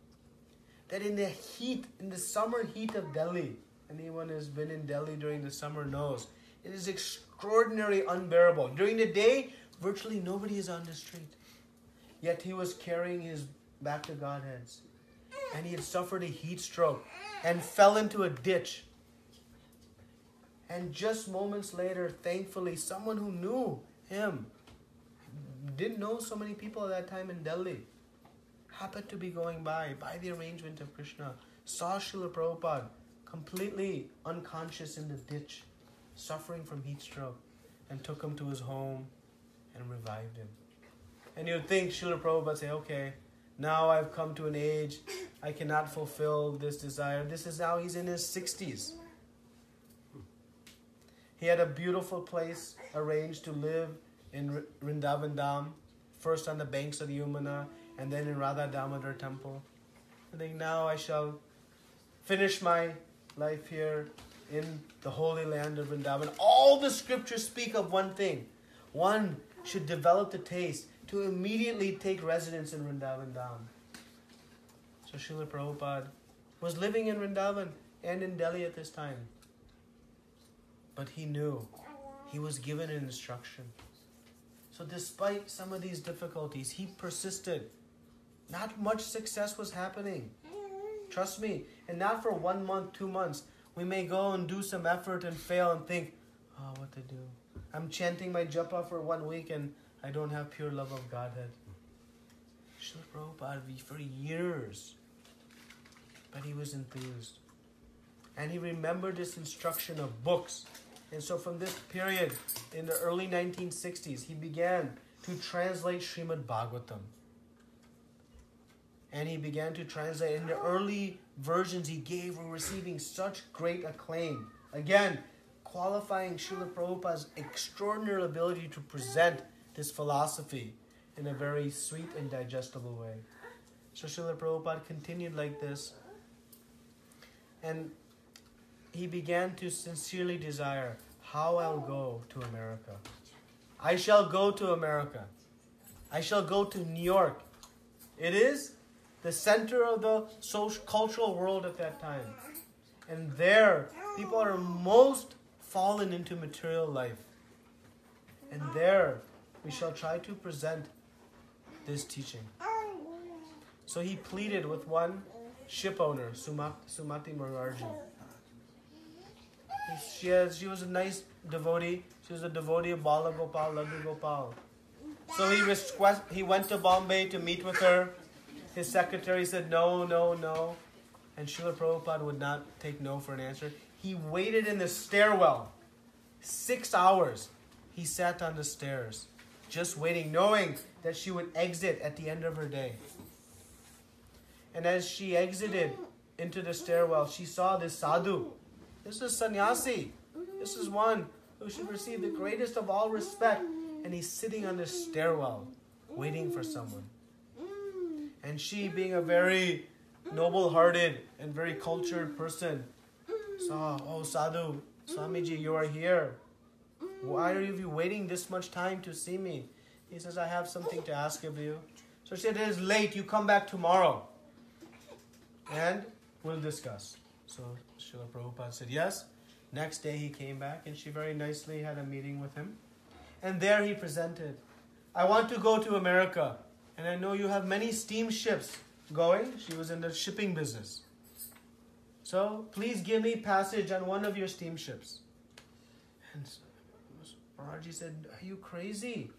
that in the summer heat of Delhi, anyone who has been in Delhi during the summer knows, it is extraordinarily unbearable. During the day, virtually nobody is on the street. Yet he was carrying his Back to Godheads. And he had suffered a heat stroke and fell into a ditch. And just moments later, thankfully, someone who knew him, didn't know so many people at that time in Delhi, happened to be going by the arrangement of Krishna, saw Srila Prabhupada completely unconscious in the ditch, suffering from heat stroke, and took him to his home and revived him. And you would think Srila Prabhupada would say, okay, now I've come to an age, I cannot fulfill this desire. This is now, he's in his 60s. He had a beautiful place arranged to live in Vrindavan Dham, first on the banks of the Yamuna, and then in Radha Damodar temple. I think now I shall finish my life here in the holy land of Vrindavan. All the scriptures speak of one thing. One should develop the taste to immediately take residence in Vrindavan Dham. So Srila Prabhupada was living in Vrindavan and in Delhi at this time. But he knew he was given an instruction. So despite some of these difficulties, he persisted. Not much success was happening. Trust me. And not for 1 month, 2 months. We may go and do some effort and fail and think, oh, what to do? I'm chanting my japa for 1 week and I don't have pure love of Godhead. Srila Prabhupada for years. But he was enthused. And he remembered this instruction of books. And so from this period, in the early 1960s, he began to to translate Srimad Bhagavatam. And he began to translate. In the early versions he were receiving such great acclaim. Again, qualifying Srila Prabhupada's extraordinary ability to present this philosophy in a very sweet and digestible way. So Srila Prabhupada continued like this. And he began to sincerely desire how I'll go to America. I shall go to America. I shall go to New York. It is the center of the social cultural world at that time. And there, people are most fallen into material life. And there, we shall try to present this teaching. So he pleaded with one ship owner, Sumati Morarji. She was a nice devotee. She was a devotee of Bala Gopal, Laddu Gopal. So he went to Bombay to meet with her. His secretary said no, no, no. And Srila Prabhupada would not take no for an answer. He waited in the stairwell. 6 hours. He sat on the stairs, just waiting, knowing that she would exit at the end of her day. And as she exited into the stairwell, she saw this sadhu. This is sannyasi. This is one who should receive the greatest of all respect. And he's sitting on the stairwell, waiting for someone. And she, being a very noble-hearted and very cultured person, saw, oh sadhu, Swamiji, you are here. Why are you waiting this much time to see me? He says, I have something to ask of you. So she said, it is late, you come back tomorrow. And we'll discuss. So Srila Prabhupada said, yes. Next day he came back and she very nicely had a meeting with him. And there he presented, I want to go to America. And I know you have many steamships going. She was in the shipping business. So please give me passage on one of your steamships. And Maharaj said, are you crazy?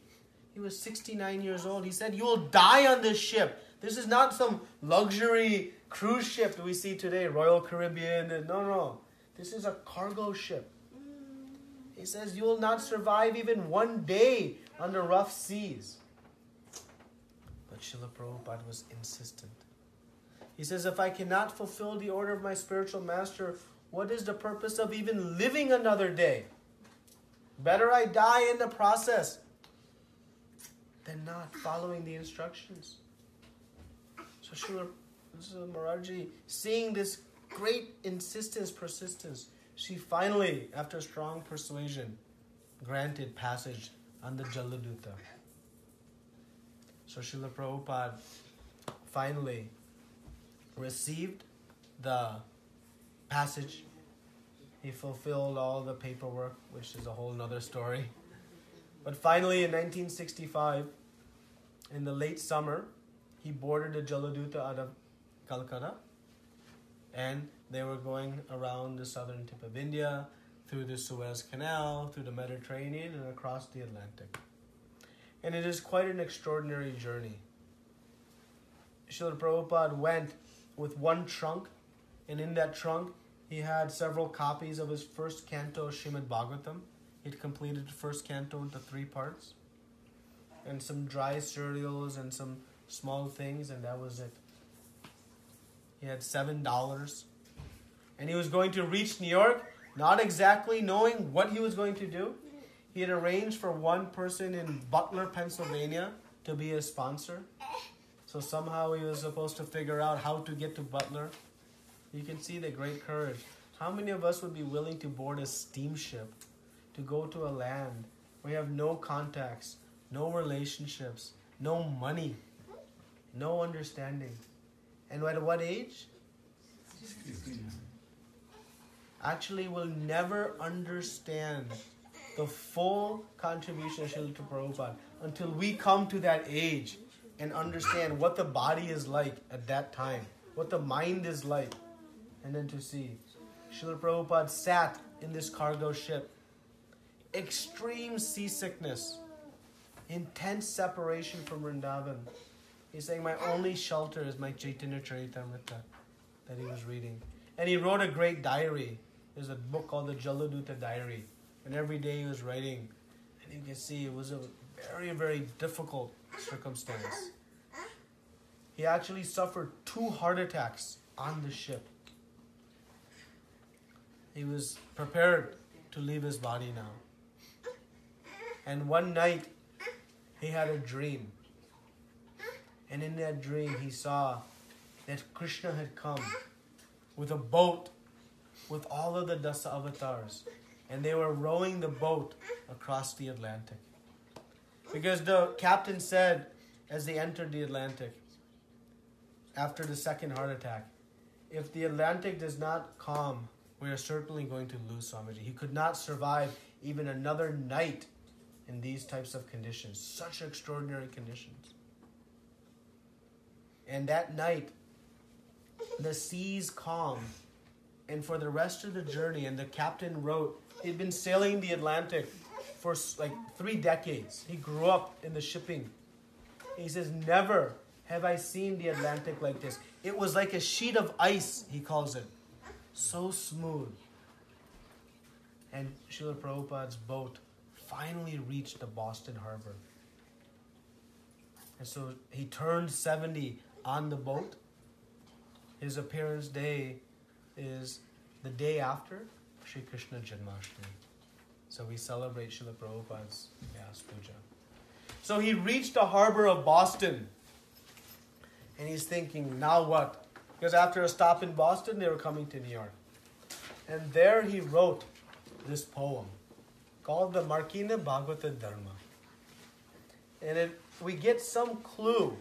He was 69 years old. He said, you will die on this ship. This is not some luxury cruise ship that we see today, Royal Caribbean. No. This is a cargo ship. He says, you will not survive even one day on the rough seas. But Srila Prabhupada was insistent. He says, if I cannot fulfill the order of my spiritual master, what is the purpose of even living another day? Better I die in the process than not following the instructions. So Srila Maharaj, seeing this great insistence, persistence, she finally, after strong persuasion, granted passage on the Jaladuta. So Srila Prabhupada finally received the passage. He fulfilled all the paperwork, which is a whole nother story. But finally, in 1965, in the late summer, he boarded a Jaladuta out of Calcutta. And they were going around the southern tip of India, through the Suez Canal, through the Mediterranean, and across the Atlantic. And it is quite an extraordinary journey. Srila Prabhupada went with one trunk, and in that trunk, he had several copies of his first canto, Srimad Bhagavatam. He'd completed the first canto into 3 parts. And some dry cereals and some small things, and that was it. He had $7. And he was going to reach New York, not exactly knowing what he was going to do. He had arranged for one person in Butler, Pennsylvania, to be his sponsor. So somehow he was supposed to figure out how to get to Butler. You can see the great courage. How many of us would be willing to board a steamship to go to a land where you have no contacts, no relationships, no money, no understanding? And at what age? Actually, we'll never understand the full contribution of Srila Prabhupada until we come to that age and understand what the body is like at that time, what the mind is like, and then to see. Srila Prabhupada sat in this cargo ship. Extreme seasickness, intense separation from Vrindavan. He's saying, my only shelter is my Chaitanya Charitamrita that he was reading. And he wrote a great diary. There's a book called the Jaladuta Diary. And every day he was writing. And you can see it was a very, very difficult circumstance. He actually suffered 2 heart attacks on the ship. He was prepared to leave his body now. And one night, he had a dream. And in that dream, he saw that Krishna had come with a boat with all of the Dasa avatars. And they were rowing the boat across the Atlantic. Because the captain said, as they entered the Atlantic, after the second heart attack, if the Atlantic does not calm, we are certainly going to lose Swamiji. He could not survive even another night in these types of conditions, such extraordinary conditions. And that night, the seas calmed, and for the rest of the journey, and the captain wrote, he'd been sailing the Atlantic for like 3 decades. He grew up in the shipping. He says, never have I seen the Atlantic like this. It was like a sheet of ice, he calls it. So smooth. And Srila Prabhupada's boat finally reached the Boston harbor. And so he turned 70 on the boat. His appearance day is the day after Shri Krishna Janmashtami. So we celebrate Srila Prabhupada's Vyas Puja. So he reached the harbor of Boston. And he's thinking, now what? Because after a stop in Boston, they were coming to New York. And there he wrote this poem called the Markina Bhagavata Dharma. And we get some clue.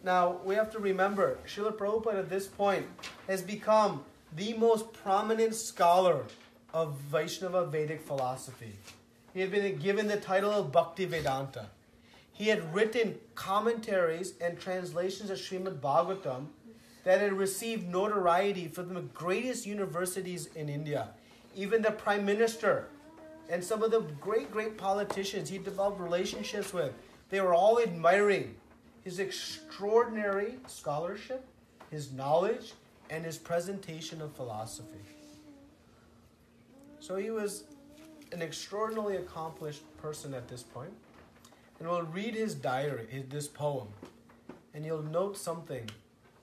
Now, we have to remember, Srila Prabhupada at this point has become the most prominent scholar of Vaishnava Vedic philosophy. He had been given the title of Bhakti Vedanta. He had written commentaries and translations of Srimad Bhagavatam that had received notoriety from the greatest universities in India. Even the Prime Minister and some of the great politicians he developed relationships with, they were all admiring his extraordinary scholarship, his knowledge, and his presentation of philosophy. So he was an extraordinarily accomplished person at this point. And we'll read his diary, this poem, and you'll note something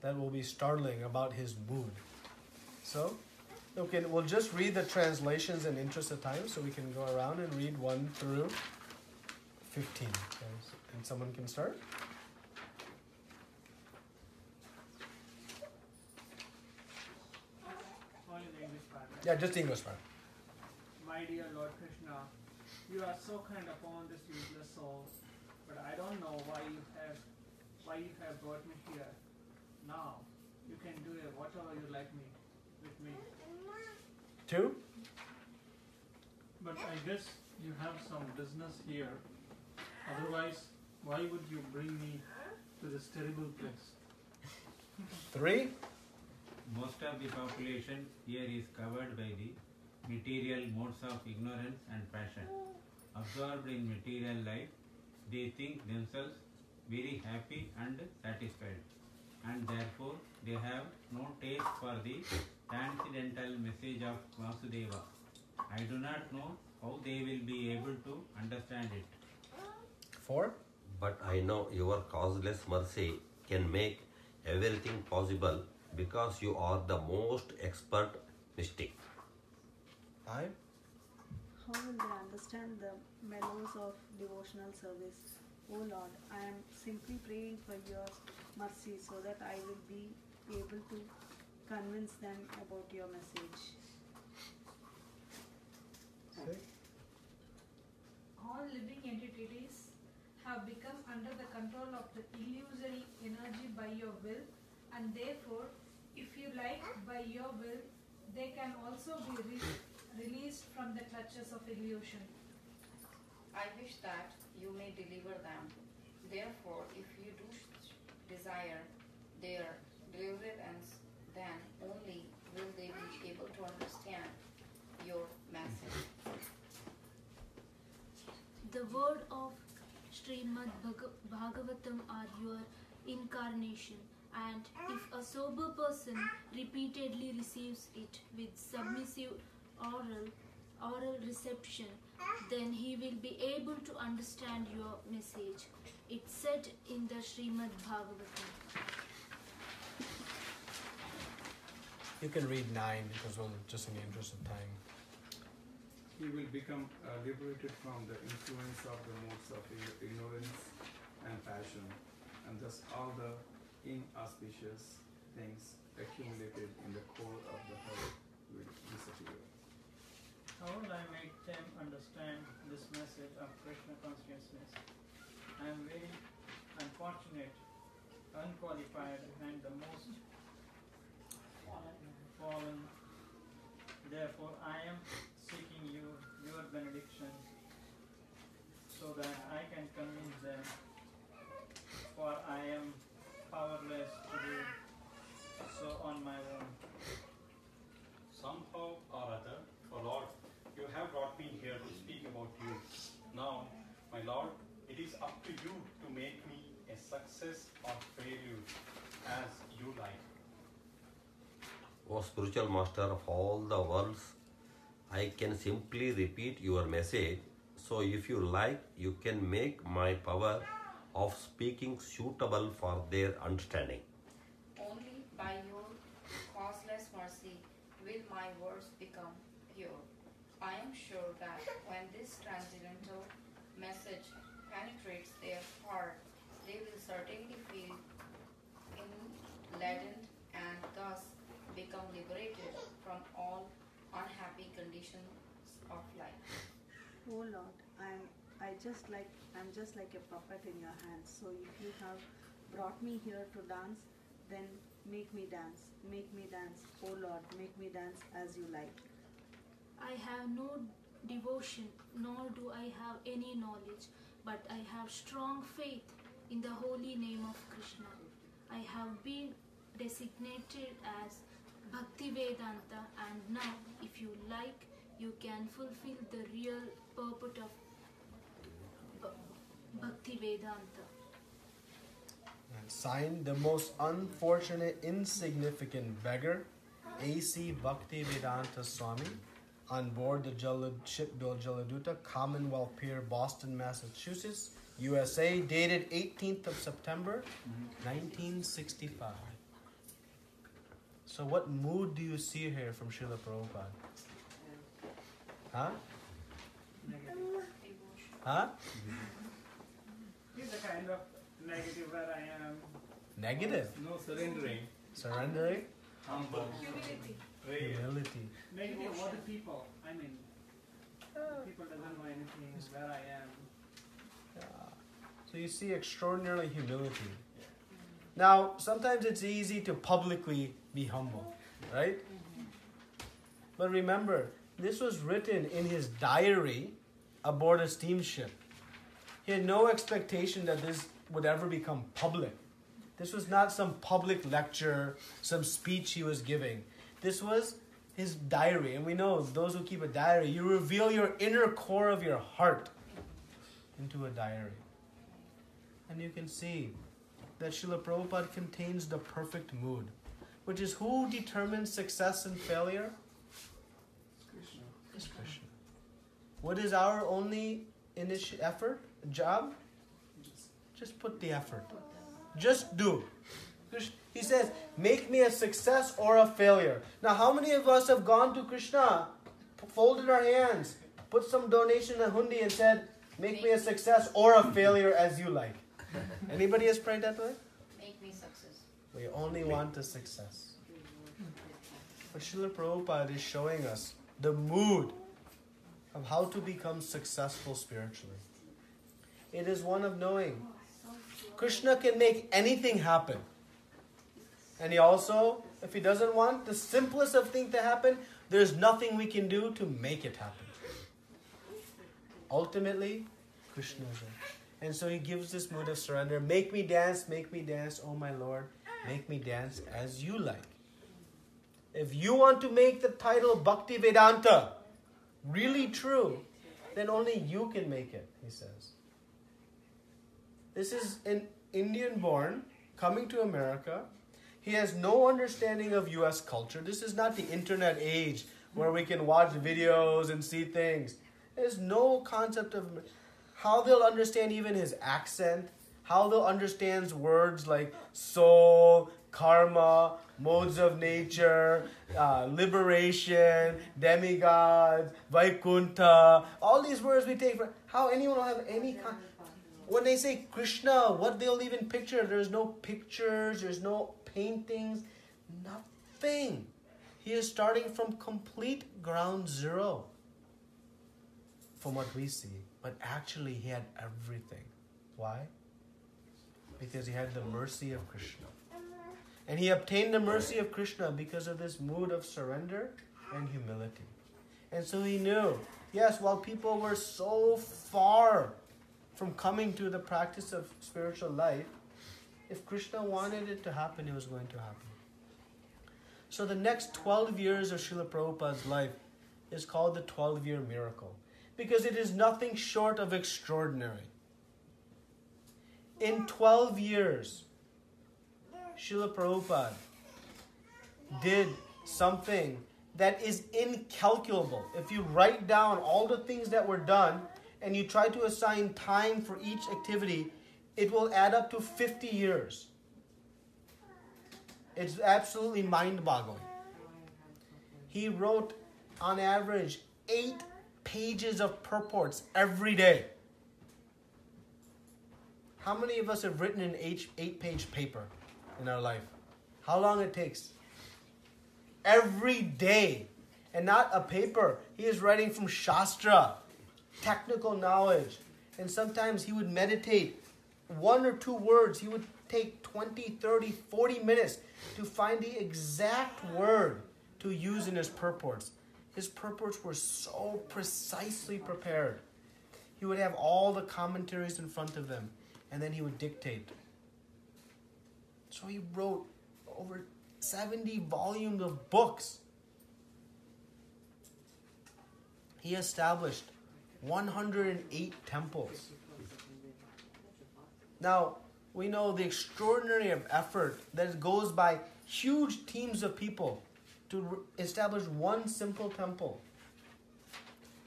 that will be startling about his mood. So, okay, we'll just read the translations in interest of time, so we can go around and read 1 through 15. And someone can start? Only the English part. Right? Yeah, just the English part. My dear Lord Krishna, you are so kind upon this useless soul, but I don't know why you have brought me here. Now, you can do whatever you like with me. 2? But I guess you have some business here. Otherwise, why would you bring me to this terrible place? 3? Most of the population here is covered by the material modes of ignorance and passion. Absorbed in material life, they think themselves very happy and satisfied, and therefore they have no taste for the transcendental message of Vasudeva. I do not know how they will be able to understand it. 4? But I know your causeless mercy can make everything possible because you are the most expert mystic. 5? How will they understand the mellows of devotional service? O Lord, I am simply praying for your mercy so that I will be able to convince them about your message. 6? All living entities have become under the control of the illusory energy by your will, and therefore, if you like, by your will, they can also be released from the clutches of illusion. I wish that you may deliver them. Therefore, if you do desire their deliverance, then only will they be able to understand your message. The word of Srimad Bhagavatam are your incarnation, and if a sober person repeatedly receives it with submissive oral oral reception, then he will be able to understand your message. It's said in the Srimad Bhagavatam. You can read 9 because we'll just in the interest of time. He will become liberated from the influence of the modes of ignorance and passion, and thus all the inauspicious things accumulated in the core of the heart will disappear. How will I make them understand this message of Krishna consciousness? I am very unfortunate, unqualified, and the most fallen. Therefore, I am seeking your benediction, so that I can convince them, for I am powerless to do so on my own. Somehow or other, O Lord, you have brought me here to speak about you. Now, my Lord, it is up to you to make me a success or failure as you like. O spiritual master of all the worlds, I can simply repeat your message. So if you like, you can make my power of speaking suitable for their understanding. Only by your causeless mercy will my words become pure. I am sure that when this transcendental message penetrates their heart, they will certainly feel enlightened and thus become liberated from all unhappy conditions of life. Oh Lord, I'm just like a puppet in your hands. So if you have brought me here to dance, then make me dance. Make me dance. Oh Lord, make me dance as you like. I have no devotion, nor do I have any knowledge, but I have strong faith in the holy name of Krishna. I have been designated as Bhakti Vedanta, and now, if you like, you can fulfill the real purport of Bhakti Vedanta. And signed, the most unfortunate, insignificant beggar, A.C. Bhakti Vedanta Swami, on board the ship Jaladuta, Commonwealth Pier, Boston, Massachusetts, USA, dated 18th of September, 1965. So what mood do you see here from Srila Prabhupada? Huh? Huh? He's a kind of negative where I am. Negative? No surrendering. Surrendering? Humble. Humility. Humility. Negative, what do people? I mean, people doesn't know anything where I am. Yeah. So you see extraordinary humility. Now, sometimes it's easy to publicly be humble, right? But remember, this was written in his diary aboard a steamship. He had no expectation that this would ever become public. This was not some public lecture, some speech he was giving. This was his diary. And we know, those who keep a diary, you reveal your inner core of your heart into a diary. And you can see that Srila Prabhupada contains the perfect mood, which is who determines success and failure? Krishna. It's Krishna. What is our only effort, job? Just put the effort. Just do. He says, make me a success or a failure. Now, how many of us have gone to Krishna, folded our hands, put some donation in a hundi and said, make me a success or a failure as you like? Anybody has prayed that way? Make me success. We only want the success. But Srila Prabhupada is showing us the mood of how to become successful spiritually. It is one of knowing Krishna can make anything happen. And he also, if he doesn't want the simplest of things to happen, there's nothing we can do to make it happen. Ultimately, Krishna is it. And so he gives this mood of surrender. Make me dance, oh my Lord. Make me dance as you like. If you want to make the title Bhakti Vedanta really true, then only you can make it, he says. This is an Indian born coming to America. He has no understanding of US culture. This is not the internet age where we can watch videos and see things. There's no concept of how they'll understand even his accent, how they'll understand words like soul, karma, modes of nature, liberation, demigods, Vaikuntha, all these words we take for how anyone will have any when they say Krishna, what they'll even picture, there's no pictures, there's no paintings, nothing. He is starting from complete ground zero from what we see. But actually he had everything. Why? Because he had the mercy of Krishna. And he obtained the mercy of Krishna because of this mood of surrender and humility. And so he knew, yes, while people were so far from coming to the practice of spiritual life, if Krishna wanted it to happen, it was going to happen. So the next 12 years of Srila Prabhupada's life is called the 12-year miracle, because it is nothing short of extraordinary. In 12 years, Srila Prabhupada did something that is incalculable. If you write down all the things that were done and you try to assign time for each activity, it will add up to 50 years. It's absolutely mind-boggling. He wrote, on average, 8 pages of purports every day. How many of us have written an 8-page paper in our life? How long it takes? Every day. And not a paper. He is writing from Shastra, technical knowledge. And sometimes he would meditate 1 or 2 words. He would take 20, 30, 40 minutes to find the exact word to use in his purports. His purports were so precisely prepared. He would have all the commentaries in front of him, and then he would dictate. So he wrote over 70 volumes of books. He established 108 temples. Now, we know the extraordinary effort that goes by huge teams of people to establish one simple temple.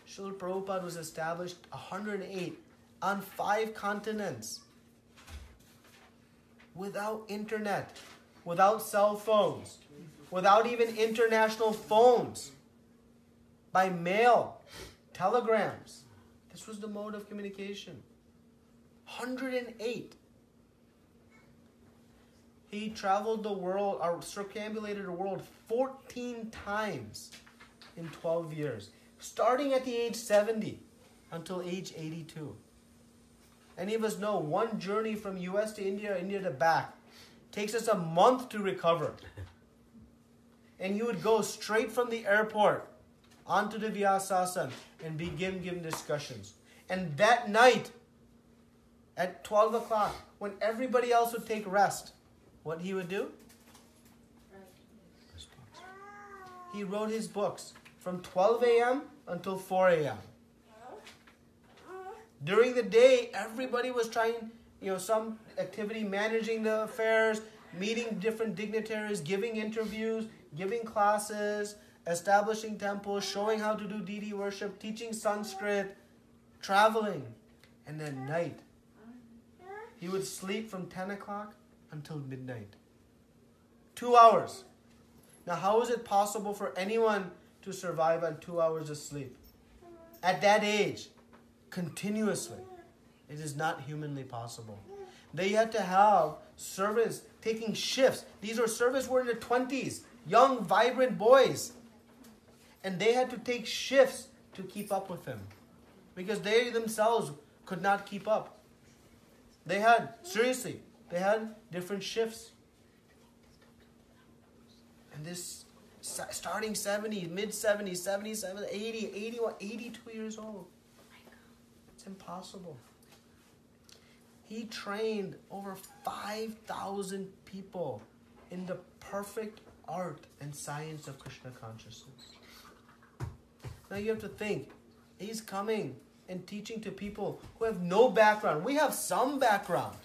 Srila Prabhupada was established 108 on 5 continents, without internet, without cell phones, without even international phones, by mail, telegrams. This was the mode of communication. 108. He traveled the world, or circumambulated the world 14 times in 12 years, starting at the age 70 until age 82. Any of us know one journey from US to India, India to back, takes us a month to recover. And he would go straight from the airport onto the Vyasasana and begin giving discussions. And that night, at 12 o'clock, when everybody else would take rest, what he would do? He wrote his books from 12 a.m. until 4 a.m. During the day, everybody was trying, some activity, managing the affairs, meeting different dignitaries, giving interviews, giving classes, establishing temples, showing how to do deity worship, teaching Sanskrit, traveling. And at night, he would sleep from 10 o'clock until midnight. 2 hours. Now, how is it possible for anyone to survive on 2 hours of sleep? At that age, continuously. It is not humanly possible. They had to have servants taking shifts. These are servants who were in their 20s, young, vibrant boys. And they had to take shifts to keep up with him, because they themselves could not keep up. They had different shifts. And this, starting 70, mid-70s, 77, 80, 81, 82 years old. It's impossible. He trained over 5,000 people in the perfect art and science of Krishna consciousness. Now you have to think, he's coming and teaching to people who have no background. We have some background.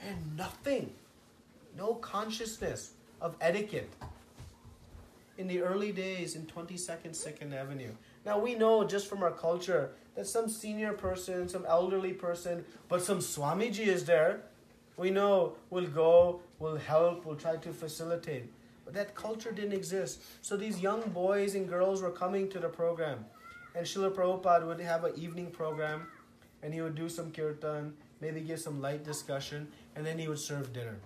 And nothing. No consciousness of etiquette. in the early days in 22nd 2nd Avenue. Now we know just from our culture that some senior person, some elderly person, but some Swamiji is there. We know we'll go, we'll help, we'll try to facilitate. But that culture didn't exist. So these young boys and girls were coming to the program. And Srila Prabhupada would have an evening program, and he would do some kirtan, maybe give some light discussion, and then he would serve dinner.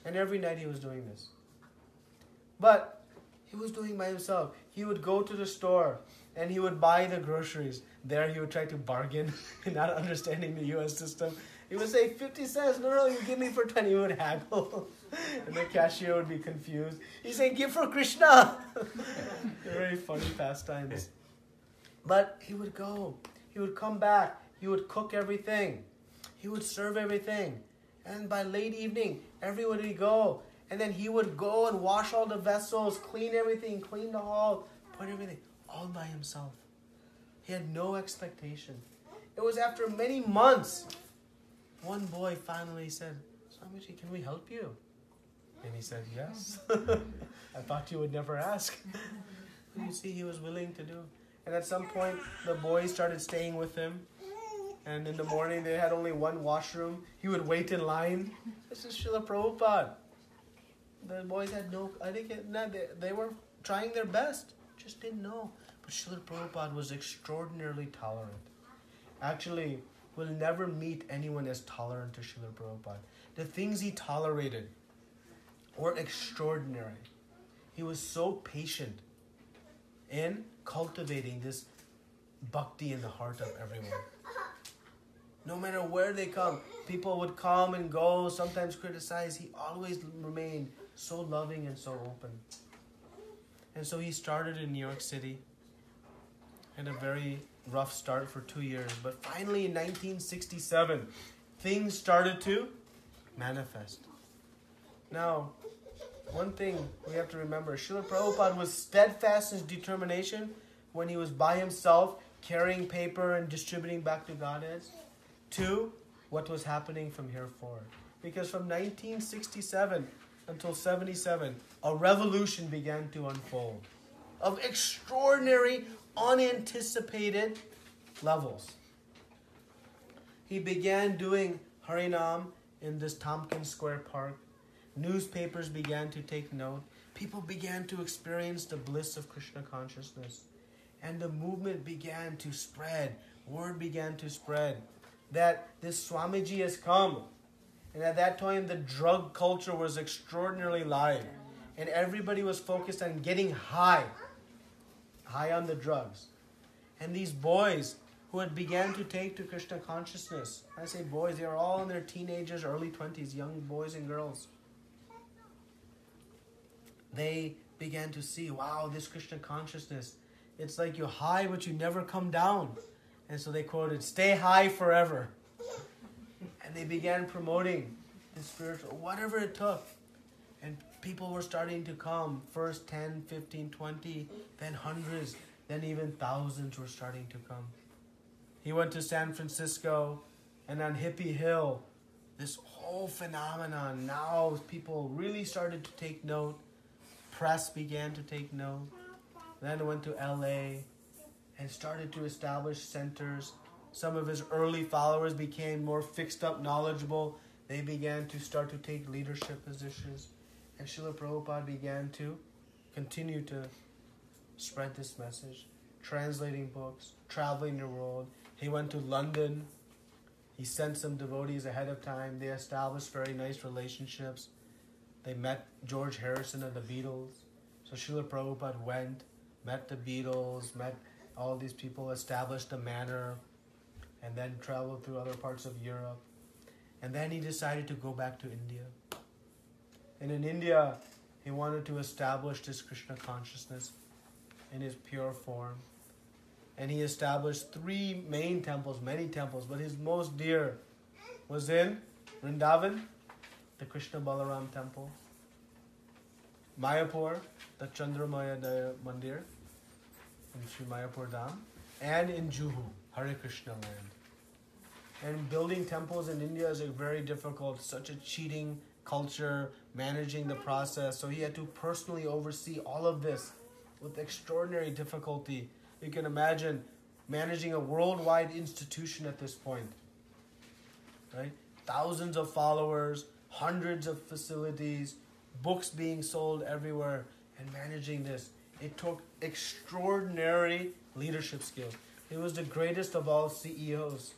And every night he was doing this. But he was doing by himself. He would go to the store and he would buy the groceries. There he would try to bargain, not understanding the US system. He would say, 50 cents, no, you give me for 20. He would haggle. And the cashier would be confused. He'd say, give for Krishna. Very funny pastimes. But he would go. He would come back. He would cook everything. He would serve everything. And by late evening, everyone would go. And then he would go and wash all the vessels, clean everything, clean the hall, put everything, all by himself. He had no expectation. It was after many months, one boy finally said, Swamiji, can we help you? And he said, yes. I thought you would never ask. But you see, he was willing to do. And at some point, the boys started staying with him. And in the morning, they had only one washroom. He would wait in line. This is Srila Prabhupada. The boys had no, they were trying their best. Just didn't know. But Srila Prabhupada was extraordinarily tolerant. Actually, we'll never meet anyone as tolerant as Srila Prabhupada. The things he tolerated were extraordinary. He was so patient in cultivating this bhakti in the heart of everyone. No matter where they come, people would come and go, sometimes criticize. He always remained so loving and so open. And so he started in New York City. Had a very rough start for 2 years. But finally in 1967, things started to manifest. Now, one thing we have to remember, Srila Prabhupada was steadfast in his determination when he was by himself carrying paper and distributing back to Godheads, to what was happening from here forward. Because from 1967 until 77, a revolution began to unfold of extraordinary, unanticipated levels. He began doing Harinam in this Tompkins Square Park. Newspapers began to take note. People began to experience the bliss of Krishna consciousness. And the movement began to spread. Word began to spread that this Swamiji has come. And at that time, the drug culture was extraordinarily live. And everybody was focused on getting high on the drugs. And these boys who had began to take to Krishna consciousness, I say boys, they are all in their teenagers, early 20s, young boys and girls. They began to see, wow, this Krishna consciousness, it's like you're high, but you never come down. And so they quoted, stay high forever. And they began promoting the spiritual, whatever it took. And people were starting to come. First 10, 15, 20, then hundreds, then even thousands were starting to come. He went to San Francisco, and on Hippie Hill, this whole phenomenon, now people really started to take note. Press began to take note. Then went to LA and started to establish centers. Some of his early followers became more fixed up, knowledgeable. They began to start to take leadership positions. And Srila Prabhupada began to continue to spread this message, translating books, traveling the world. He went to London. He sent some devotees ahead of time. They established very nice relationships. They met George Harrison of the Beatles. So Srila Prabhupada went, met the Beatles, met all these people, established a manor, and then traveled through other parts of Europe. And then he decided to go back to India. And in India, he wanted to establish this Krishna consciousness in his pure form. And he established 3 main temples, many temples, but his most dear was in Vrindavan, the Krishna Balaram temple, Mayapur, the Chandramaya Mandir, in Sri Mayapur Dham, and in Juhu, Hare Krishna land. And building temples in India is very difficult, such a cheating culture, managing the process. So he had to personally oversee all of this with extraordinary difficulty. You can imagine managing a worldwide institution at this point, right? Thousands of followers, hundreds of facilities, books being sold everywhere, and managing this. It took extraordinary leadership skills. He was the greatest of all CEOs.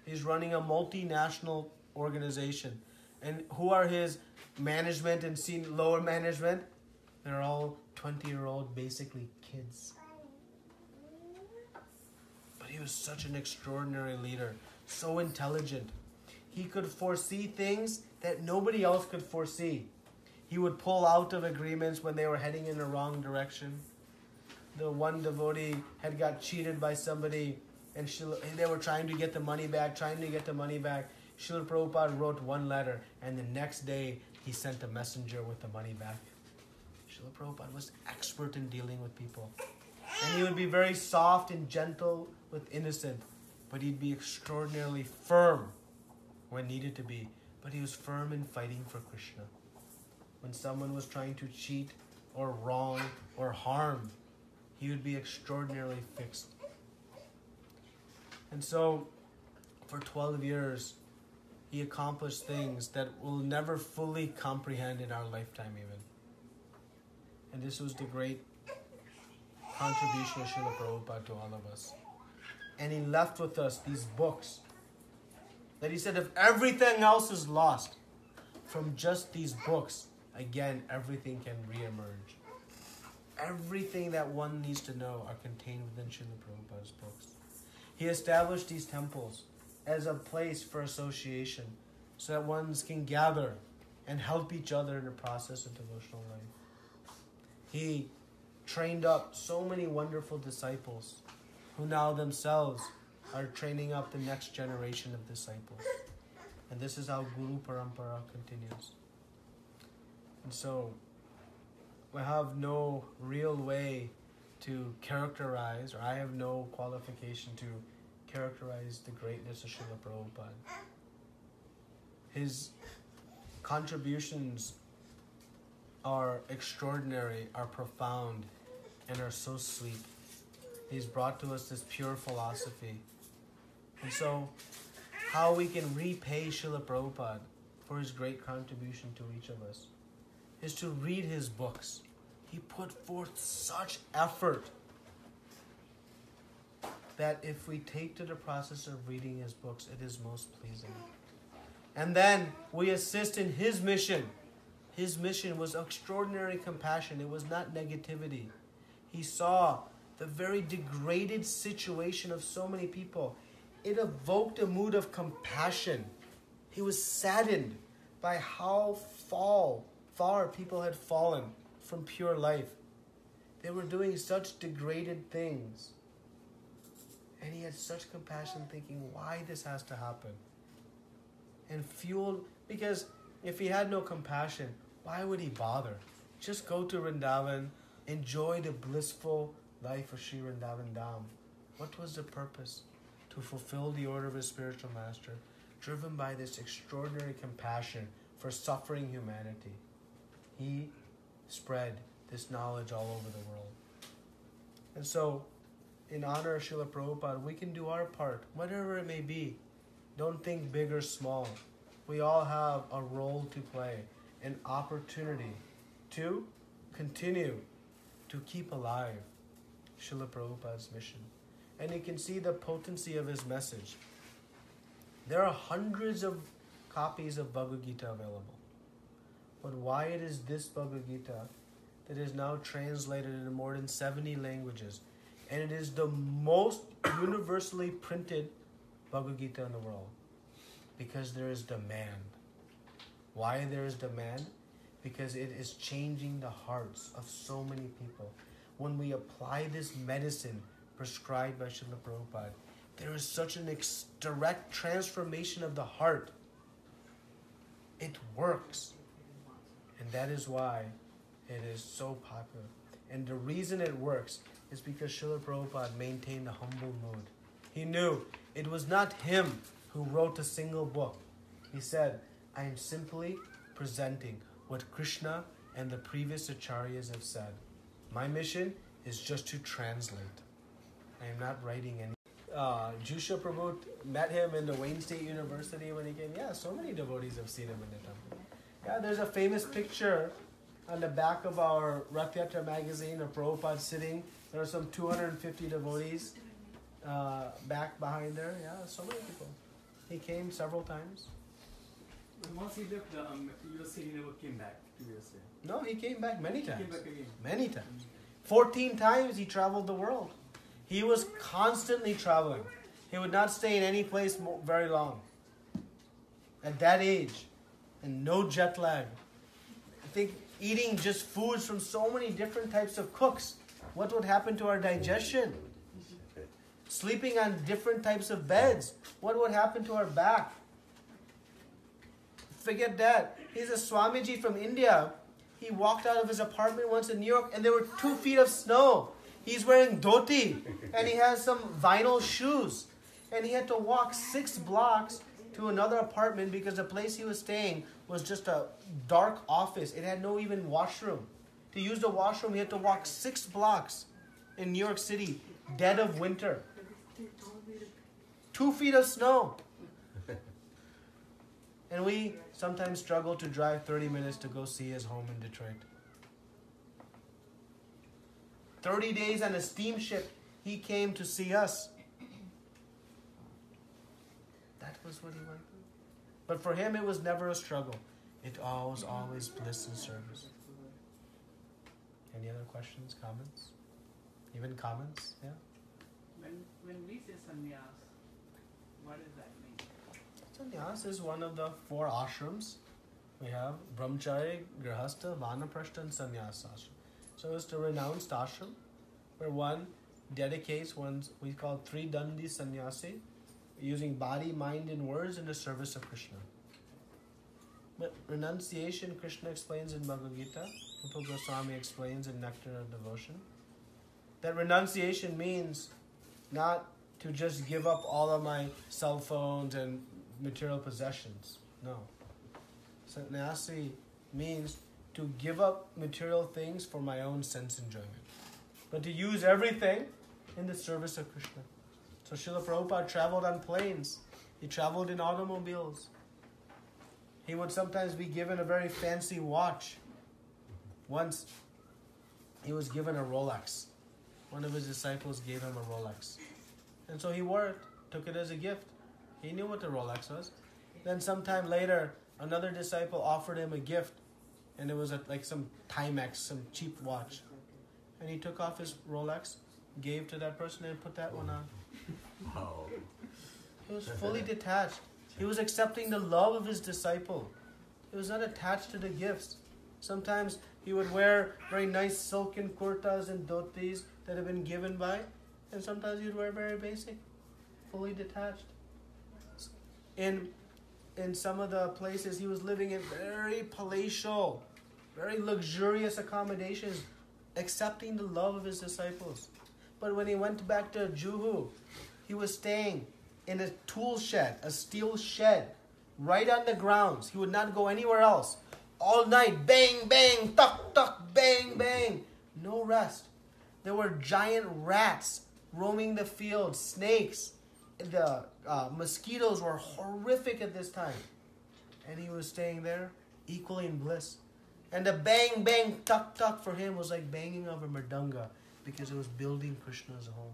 He's running a multinational organization. And who are his management and lower management? They're all 20-year-old, basically kids. But he was such an extraordinary leader, so intelligent. He could foresee things that nobody else could foresee. He would pull out of agreements when they were heading in the wrong direction. The one devotee had got cheated by somebody, and they were trying to get the money back. Srila Prabhupada wrote one letter, and the next day he sent a messenger with the money back. Srila Prabhupada was expert in dealing with people. And he would be very soft and gentle with innocent, but he'd be extraordinarily firm when needed to be. But he was firm in fighting for Krishna. When someone was trying to cheat or wrong or harm, he would be extraordinarily fixed. And so, for 12 years, he accomplished things that we'll never fully comprehend in our lifetime even. And this was the great contribution of Srila Prabhupada to all of us. And he left with us these books that he said, if everything else is lost, from just these books, again, everything can re-emerge. Everything that one needs to know are contained within Srila Prabhupada's books. He established these temples as a place for association so that ones can gather and help each other in the process of devotional life. He trained up so many wonderful disciples who now themselves are training up the next generation of disciples. And this is how Guru Parampara continues. And so, we have no real way to characterize, or I have no qualification to characterize the greatness of Srila Prabhupada. His contributions are extraordinary, are profound, and are so sweet. He's brought to us this pure philosophy. And so, how we can repay Srila Prabhupada for his great contribution to each of us is to read his books. He put forth such effort that if we take to the process of reading his books, it is most pleasing. And then we assist in his mission. His mission was extraordinary compassion. It was not negativity. He saw the very degraded situation of so many people. It evoked a mood of compassion. He was saddened by how far people had fallen from pure life. They were doing such degraded things. And he had such compassion, thinking why this has to happen. And fueled, because if he had no compassion, why would he bother? Just go to Vrindavan, enjoy the blissful life of Sri Vrindavan Dham. What was the purpose? To fulfill the order of his spiritual master, driven by this extraordinary compassion for suffering humanity. He spread this knowledge all over the world. And so, in honor of Srila Prabhupada, we can do our part, whatever it may be. Don't think big or small. We all have a role to play, an opportunity to continue to keep alive Srila Prabhupada's mission. And you can see the potency of his message. There are hundreds of copies of Bhagavad Gita available. But why it is this Bhagavad Gita that is now translated into more than 70 languages, and it is the most universally printed Bhagavad Gita in the world? Because there is demand. Why there is demand? Because it is changing the hearts of so many people. When we apply this medicine prescribed by Srila Prabhupada, there is such an direct transformation of the heart. It works. And that is why it is so popular. And the reason it works is because Srila Prabhupada maintained a humble mood. He knew it was not him who wrote a single book. He said, I am simply presenting what Krishna and the previous acharyas have said. My mission is just to translate. I am not writing any. Jusha Prabhu met him in the Wayne State University when he came. Yeah, so many devotees have seen him in the temple. Yeah, there's a famous picture on the back of our Rath Yatra magazine of Prabhupada sitting. There are some 250 devotees back behind there. Yeah, so many people. He came several times. Once he left, you were saying he never came back to USA. No, he came back many times. He came back again. Many times. 14 times he traveled the world. He was constantly traveling. He would not stay in any place very long. At that age, and no jet lag. I think eating just foods from so many different types of cooks, what would happen to our digestion? Sleeping on different types of beds, what would happen to our back? Forget that. He's a Swamiji from India. He walked out of his apartment once in New York and there were 2 feet of snow. He's wearing dhoti and he has some vinyl shoes. And he had to walk 6 blocks to another apartment because the place he was staying was just a dark office. It had no even washroom. To use the washroom, he had to walk 6 blocks in New York City, dead of winter. 2 feet of snow. And we sometimes struggle to drive 30 minutes to go see his home in Detroit. 30 days on a steamship, he came to see us. That was what he went through. But for him, it was never a struggle. It was always bliss and service. Any other questions, comments? Even comments? Yeah? When we say sannyas, what does that mean? Sannyas is one of the 4 ashrams. We have Brahmachari, Grihastha, Vanaprastha, and Sannyas ashram. So it's the renounced ashram where one dedicates one's, we call 3 Dandi sannyasi, using body, mind, and words in the service of Krishna. But renunciation, Krishna explains in Bhagavad Gita, Rupa Goswami explains in Nectar of Devotion, that renunciation means not to just give up all of my cell phones and material possessions. No. Sannyasi means to give up material things for my own sense enjoyment, but to use everything in the service of Krishna. So Srila Prabhupada traveled on planes. He traveled in automobiles. He would sometimes be given a very fancy watch. Once, he was given a Rolex. One of his disciples gave him a Rolex. And so he wore it, took it as a gift. He knew what the Rolex was. Then sometime later, another disciple offered him a gift. And it was like some Timex, some cheap watch. And he took off his Rolex, gave to that person, and put that one on. Wow. He was fully detached. He was accepting the love of his disciple. He was not attached to the gifts. Sometimes he would wear very nice silken kurtas and dhotis that have been given by, and sometimes he would wear very basic, fully detached. In some of the places he was living in very palatial, very luxurious accommodations, accepting the love of his disciples. But when he went back to Juhu, he was staying in a tool shed, a steel shed, right on the grounds. He would not go anywhere else. All night, bang, bang, tuck, tuck, bang, bang. No rest. There were giant rats roaming the fields, snakes. The mosquitoes were horrific at this time. And he was staying there, equally in bliss. And the bang, bang, tuck, tuck for him was like banging of a mridanga, because it was building Krishna's home.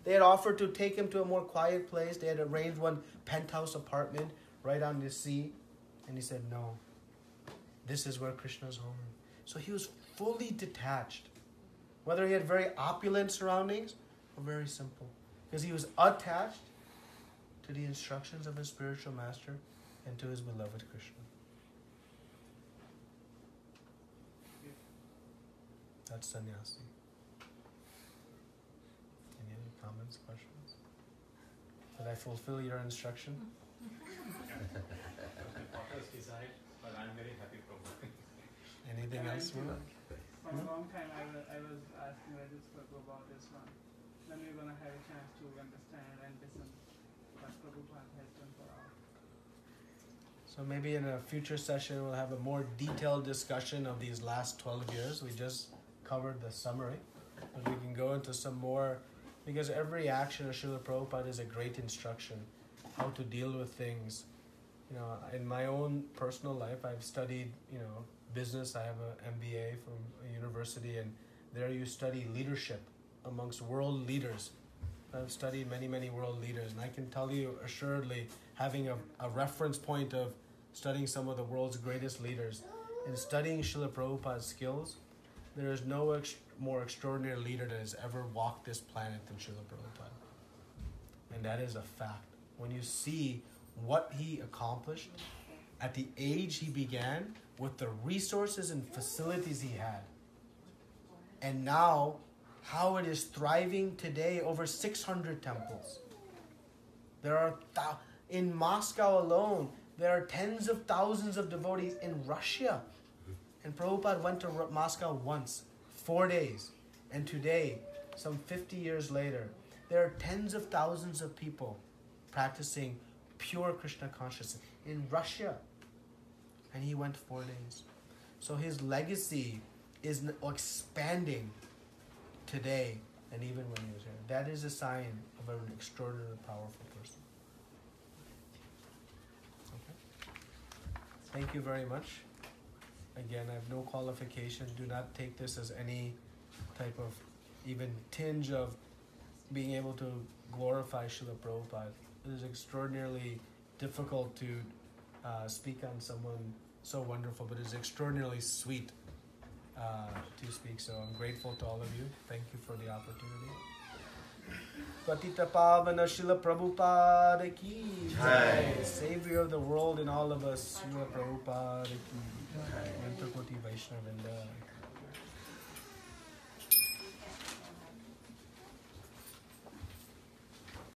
They had offered to take him to a more quiet place. They had arranged one penthouse apartment right on the sea. And he said, no, this is where Krishna's home is. So he was fully detached. Whether he had very opulent surroundings or very simple. Because he was attached to the instructions of his spiritual master and to his beloved Krishna. That's sannyasi. Any other comments, questions? Did I fulfill your instruction? Daughters decide, but I'm very happy, Prabhu. Anything else? For a long time I was asking Rajat Prabhu about this one. Then we're going to have a chance to understand and listen what Prabhupada has done for us. So maybe in a future session we'll have a more detailed discussion of these last 12 years. We just covered the summary, but we can go into some more, because every action of Srila Prabhupada is a great instruction how to deal with things. You know, in my own personal life, I've studied, business. I have an MBA from a university, and there you study leadership amongst world leaders. I've studied many, many world leaders, and I can tell you assuredly, having a reference point of studying some of the world's greatest leaders, and studying Srila Prabhupada's skills, there is no more extraordinary leader that has ever walked this planet than Srila Prabhupada. And that is a fact. When you see what he accomplished at the age he began, with the resources and facilities he had, and now how it is thriving today, over 600 temples. There are, in Moscow alone, there are tens of thousands of devotees in Russia. And Prabhupada went to Moscow once, 4 days. And today, some 50 years later, there are tens of thousands of people practicing pure Krishna consciousness in Russia. And he went 4 days. So his legacy is expanding today and even when he was here. That is a sign of an extraordinarily powerful person. Okay. Thank you very much. Again, I have no qualification. Do not take this as any type of even tinge of being able to glorify Srila Prabhupada. It is extraordinarily difficult to speak on someone so wonderful, but it is extraordinarily sweet to speak. So I'm grateful to all of you. Thank you for the opportunity. Patita Pavana Srila Prabhupada ki jai. Savior of the world and all of us, Srila Prabhupada ki jai. Mantra Koti Vaishnavinda.